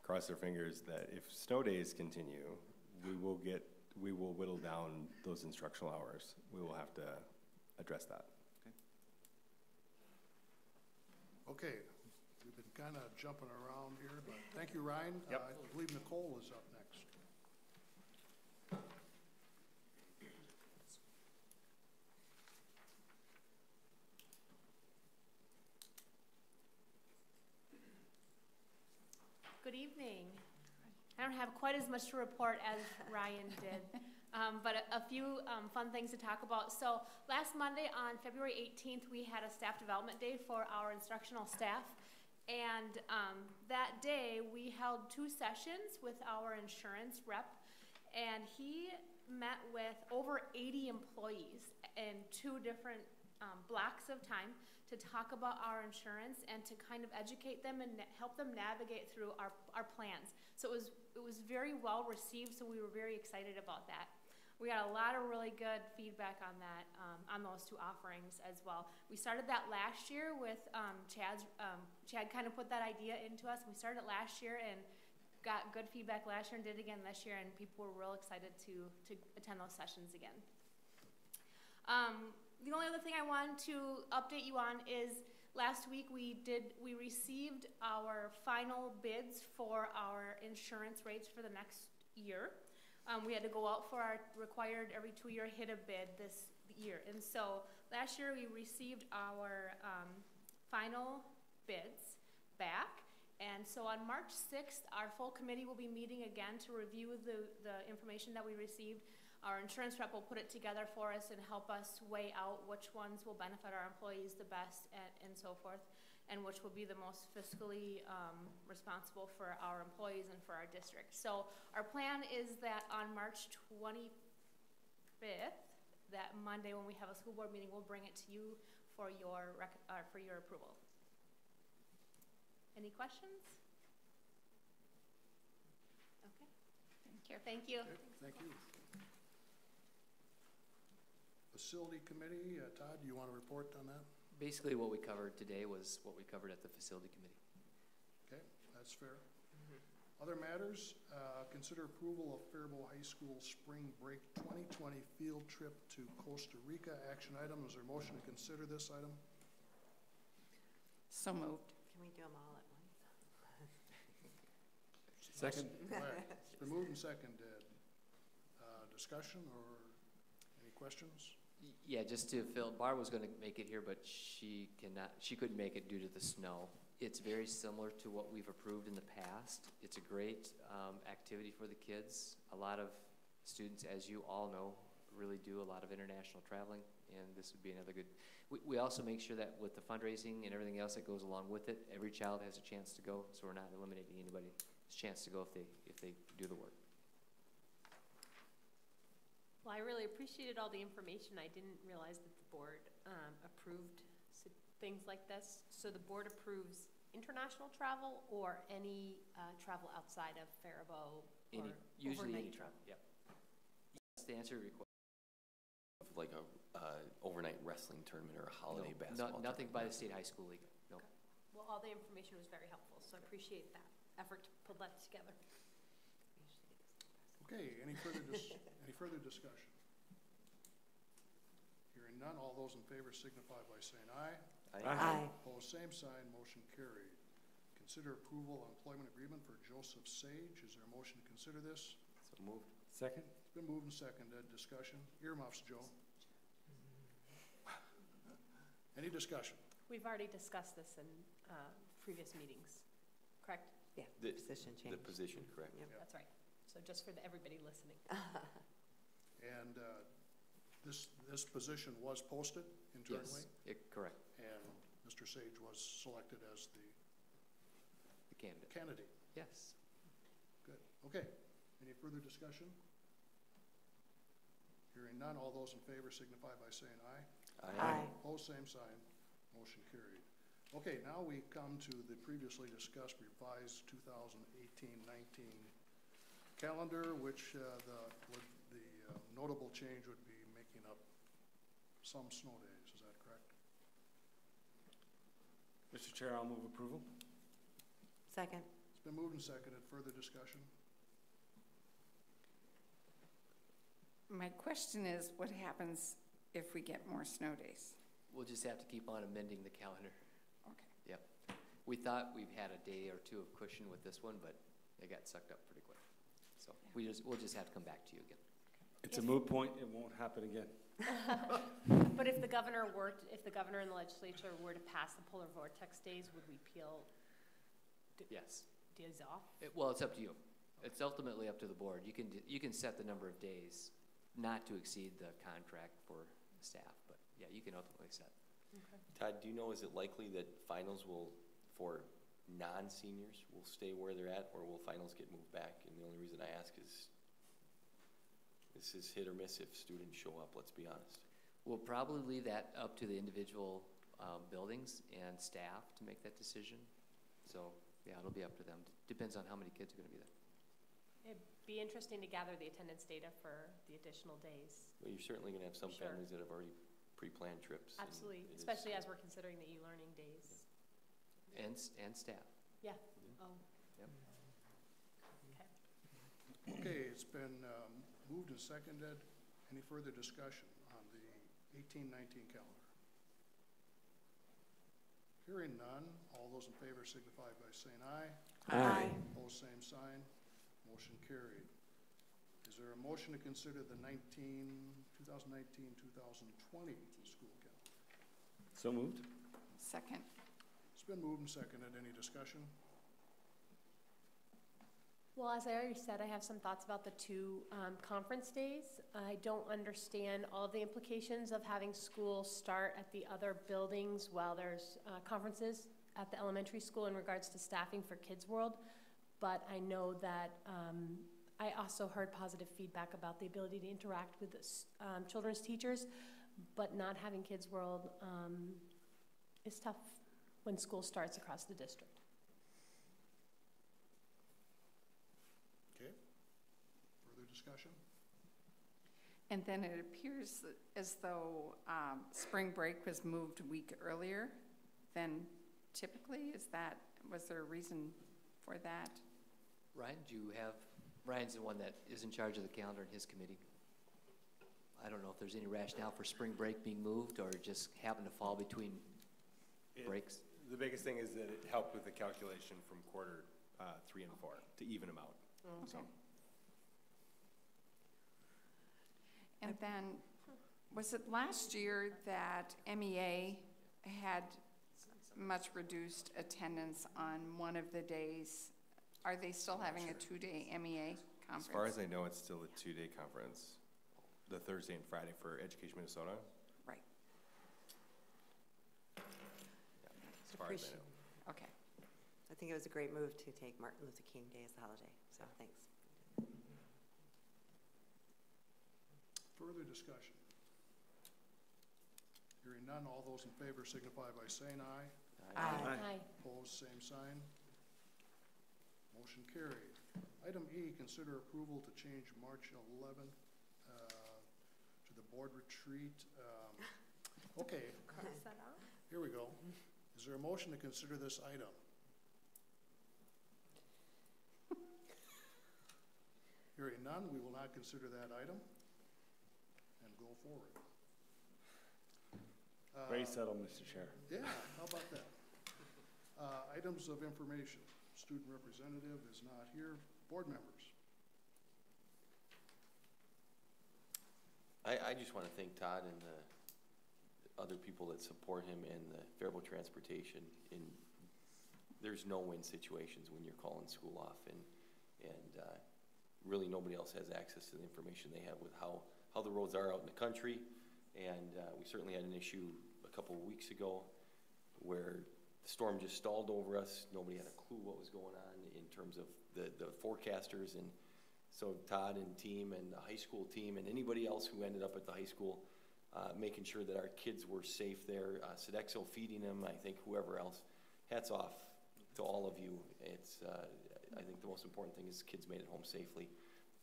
cross our fingers, that if snow days continue, we will whittle down those instructional hours. We will have to address that. Okay, we've been kind of jumping around here, but thank you, Ryan. Yep. I believe Nicole is up next. Good evening. I don't have quite as much to report as Ryan did, but a few fun things to talk about. So last Monday on February 18th, we had a staff development day for our instructional staff, And that day, we held 2 sessions with our insurance rep, and he met with over 80 employees in 2 different blocks of time to talk about our insurance and to kind of educate them and help them navigate through our plans. So it was very well received, so we were very excited about that. We got a lot of really good feedback on that, on those 2 offerings as well. We started that last year with Chad kind of put that idea into us. We started it last year and got good feedback last year and did it again this year, and people were real excited to attend those sessions again. The only other thing I wanted to update you on is last week we received our final bids for our insurance rates for the next year. We had to go out for our required every 2-year HITA bid this year. And so last year we received our final bids back. And so on March 6th, our full committee will be meeting again to review the information that we received. Our insurance rep will put it together for us and help us weigh out which ones will benefit our employees the best and so forth, and which will be the most fiscally responsible for our employees and for our district. So our plan is that on March 25th, that Monday when we have a school board meeting, we'll bring it to you for your approval. Any questions? Okay. Thank you. Okay, thank you. Facility Committee, Todd, do you want to report on that? Basically what we covered today was what we covered at the Facility Committee. Okay, that's fair. Other matters, consider approval of Faribault High School Spring Break 2020 field trip to Costa Rica. Action item, is there a motion to consider this item? So moved. Can we do them all at once? Second. All right, it's been moved and seconded. Discussion or any questions? Yeah, just to fill, Barb was going to make it here, but she couldn't make it due to the snow. It's very similar to what we've approved in the past. It's a great activity for the kids. A lot of students, as you all know, really do a lot of international traveling, and this would be another good. We also make sure that with the fundraising and everything else that goes along with it, every child has a chance to go, so we're not eliminating anybody's chance to go if they do the work. Well, I really appreciated all the information. I didn't realize that the board approved things like this. So the board approves international travel or any travel outside of Faribault or usually overnight any travel. Yep. Yes, to answer your question. Like a overnight wrestling tournament or a holiday basketball nothing tournament. by the State High School League. No. Okay. Well, all the information was very helpful, so I appreciate that effort to pull that together. Okay, any further discussion? Hearing none, all those in favor signify by saying aye. Aye. Opposed, same sign, motion carried. Consider approval of employment agreement for Joseph Sage. Is there a motion to consider this? So moved. Second. It's been moved and seconded. Discussion? Earmuffs, Joe. Any discussion? We've already discussed this in previous meetings, correct? Yeah, The position change. The position, correct? Yep. That's right. So just for everybody listening. And this position was posted internally? Yes, correct. And Mr. Sage was selected as the candidate? Yes. Good. Okay. Any further discussion? Hearing none, all those in favor signify by saying aye. Aye. Opposed, same sign. Motion carried. Okay, now we come to the previously discussed revised 2018-19 calendar, which the notable change would be making up some snow days. Is that correct? Mr. Chair, I'll move approval. Second. It's been moved and seconded. Further discussion? My question is, what happens if we get more snow days? We'll just have to keep on amending the calendar. Okay. Yep. We thought we've had a day or two of cushion with this one, but they got sucked up pretty quick. So we'll just have to come back to you again. It's a moot point. It won't happen again. But if the governor and the legislature were to pass the polar vortex days, would we peel Yes. days off? Well, it's up to you. It's ultimately up to the board. You can set the number of days not to exceed the contract for staff, but yeah, you can ultimately set. Okay. Todd, do you know, is it likely that finals will, for non-seniors will stay where they're at, or will finals get moved back? And the only reason I ask is this is hit or miss if students show up, let's be honest. We'll probably leave that up to the individual buildings and staff to make that decision. So, yeah, it'll be up to them. Depends on how many kids are going to be there. It'd be interesting to gather the attendance data for the additional days. Well, you're certainly going to have some Sure. families that have already pre-planned trips. and Absolutely, it is- especially as we're considering the e-learning days. And staff. Yeah. Mm-hmm. Oh. Yep. Okay. Okay, it's been moved and seconded. Any further discussion on the 18-19 calendar? Hearing none, all those in favor signify by saying aye. Aye. Opposed, same sign. Motion carried. Is there a motion to consider the 2019-2020 school calendar? So moved. Second. It's been moved and seconded. Any discussion? Well, as I already said, I have some thoughts about the two conference days. I don't understand all of the implications of having school start at the other buildings while there's conferences at the elementary school in regards to staffing for Kids World. But I know that I also heard positive feedback about the ability to interact with the, children's teachers, but not having Kids World is tough when school starts across the district. Okay. Further discussion? And then it appears as though spring break was moved a week earlier than typically. Was there a reason for that? Ryan, Ryan's the one that is in charge of the calendar in his committee. I don't know if there's any rationale for spring break being moved or just happened to fall between breaks. The biggest thing is that it helped with the calculation from quarter 3 and 4 to even them out. Okay. So. And then, was it last year that MEA had much reduced attendance on one of the days? Are they still having a 2-day MEA conference? As far as I know, it's still a 2-day conference, the Thursday and Friday for Education Minnesota. Right. As far as I know. Okay. I think it was a great move to take Martin Luther King Day as a holiday, so thanks. Further discussion? Hearing none, all those in favor signify by saying aye. Aye. Opposed, same sign. Motion carried. Item E, consider approval to change March 11th to the board retreat. Okay, Cross that out. here we go. Is there a motion to consider this item? Hearing none, we will not consider that item and go forward. Very subtle, Mr. Chair. Yeah, how about that? Items of information. Student representative is not here. Board members. I just want to thank Todd and the other people that support him and the Faribault Transportation. There's no-win situations when you're calling school off, and really nobody else has access to the information they have with how the roads are out in the country. And we certainly had an issue a couple of weeks ago where the storm just stalled over us. Nobody had a clue what was going on in terms of the forecasters. And so Todd and team and the high school team and anybody else who ended up at the high school, making sure that our kids were safe there, Sodexo feeding them, I think whoever else, hats off to all of you. It's, I think the most important thing is kids made it home safely.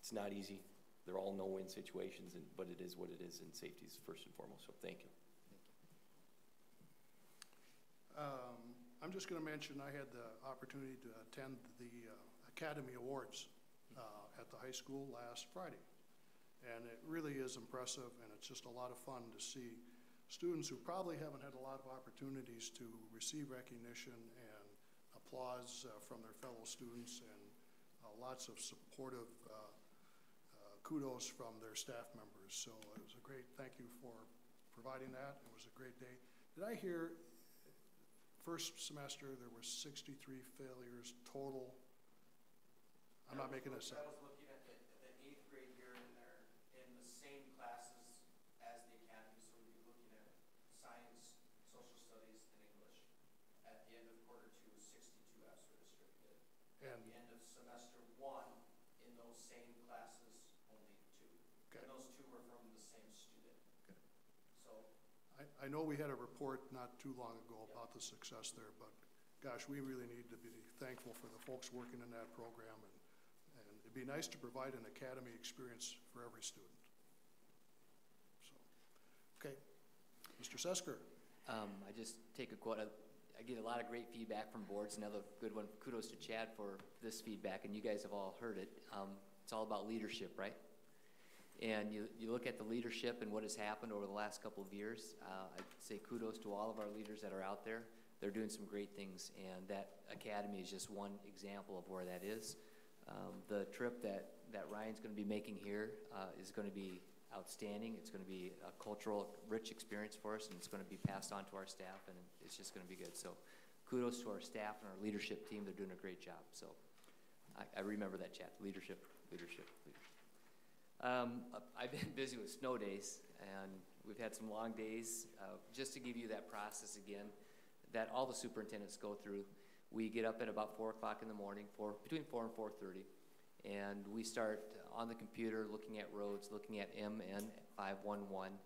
It's not easy. They're all no-win situations, but it is what it is, and safety is first and foremost, so thank you. I'm just going to mention I had the opportunity to attend the Academy Awards at the high school last Friday. And it really is impressive, and it's just a lot of fun to see students who probably haven't had a lot of opportunities to receive recognition and applause from their fellow students, and lots of supportive kudos from their staff members. So it was a great, thank you for providing that. It was a great day. Did I hear first semester there were 63 failures total? I'm not making this up. I was looking at the 8th grade year, and they're in the same classes as the academy, so we'd be looking at science, social studies, and English. At the end of quarter 2, 62 Ambassador District did. And At the end of semester 1, in those same classes, only 2. Okay. And those 2 were from the same student. Okay. So, I know we had a report not too long ago about the success there, but gosh, we really need to be thankful for the folks working in that program, and it'd be nice to provide an academy experience for every student. So, okay. Mr. Sesker. I just take a quote. I get a lot of great feedback from boards. Another good one. Kudos to Chad for this feedback, and you guys have all heard it. It's all about leadership, right? And you look at the leadership and what has happened over the last couple of years. I'd say kudos to all of our leaders that are out there. They're doing some great things, and that academy is just one example of where that is. The trip that Ryan's going to be making here is going to be outstanding. It's going to be a cultural, rich experience for us, and it's going to be passed on to our staff, and it's just going to be good. So kudos to our staff and our leadership team. They're doing a great job. So I remember that, chat. Leadership, leadership, leadership. I've been busy with snow days, and we've had some long days. Just to give you that process again, that all the superintendents go through. We get up at about 4 o'clock in the morning, between 4 and 4:30, and we start on the computer looking at roads, looking at MN 511.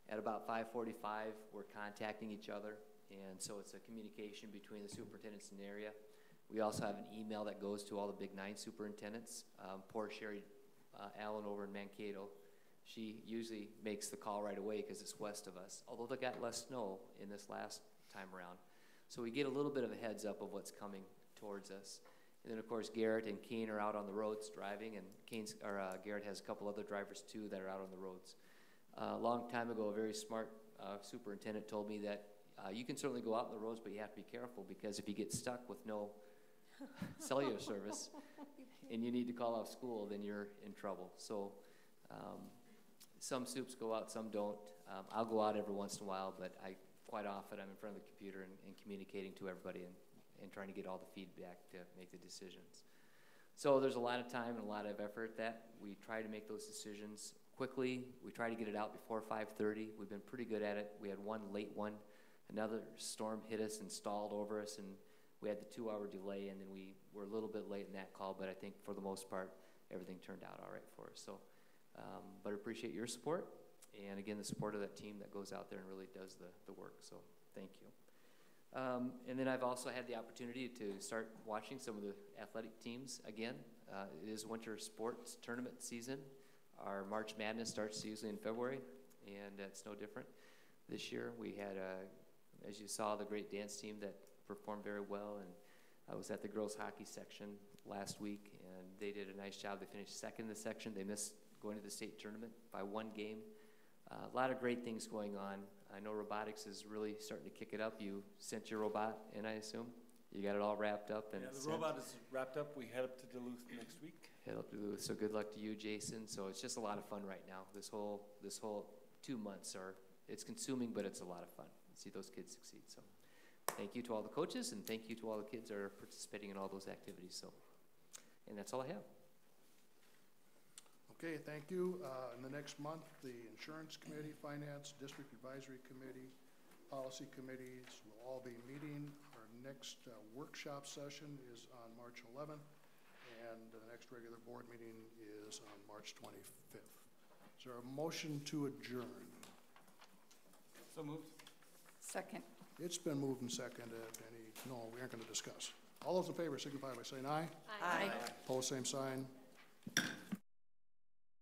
At about 5:45, we're contacting each other, and so it's a communication between the superintendents in the area. We also have an email that goes to all the Big 9 superintendents. Poor Sherry Allen over in Mankato, she usually makes the call right away because it's west of us, although they got less snow in this last time around. So we get a little bit of a heads up of what's coming towards us. And then, of course, Garrett and Kane are out on the roads driving, and Garrett has a couple other drivers, too, that are out on the roads. A long time ago, a very smart superintendent told me that you can certainly go out on the roads, but you have to be careful, because if you get stuck with no cellular service and you need to call off school, then you're in trouble. So some soups go out, some don't. I'll go out every once in a while, but quite often I'm in front of the computer and communicating to everybody and trying to get all the feedback to make the decisions. So there's a lot of time and a lot of effort that we try to make those decisions quickly. We try to get it out before 5:30. We've been pretty good at it. We had one late one. Another storm hit us and stalled over us, and we had the 2-hour delay, and then we were a little bit late in that call, but I think for the most part, everything turned out all right for us. So, but I appreciate your support, and again, the support of that team that goes out there and really does the work, so thank you. And then I've also had the opportunity to start watching some of the athletic teams again. It is winter sports tournament season. Our March Madness starts usually in February, and it's no different. This year we had, as you saw, the great dance team that performed very well, and I was at the girls hockey section last week, and they did a nice job. They finished second in the section. They missed going to the state tournament by 1 game. A lot of great things going on. I know robotics is really starting to kick it up. You sent your robot in, I assume? You got it all wrapped up? And yeah, the robot is wrapped up. We head up to Duluth next week. Head up to Duluth. So good luck to you, Jason. So it's just a lot of fun right now. This whole 2 months it's consuming, but it's a lot of fun to see those kids succeed. So thank you to all the coaches, and thank you to all the kids that are participating in all those activities. So, and that's all I have. Okay, thank you. In the next month, the Insurance Committee, Finance, District Advisory Committee, Policy Committees will all be meeting. Our next workshop session is on March 11th, and the next regular board meeting is on March 25th. Is there a motion to adjourn? So moved. Second. It's been moved and seconded. No, we aren't going to discuss. All those in favor signify by saying aye. Aye. Opposed, same sign.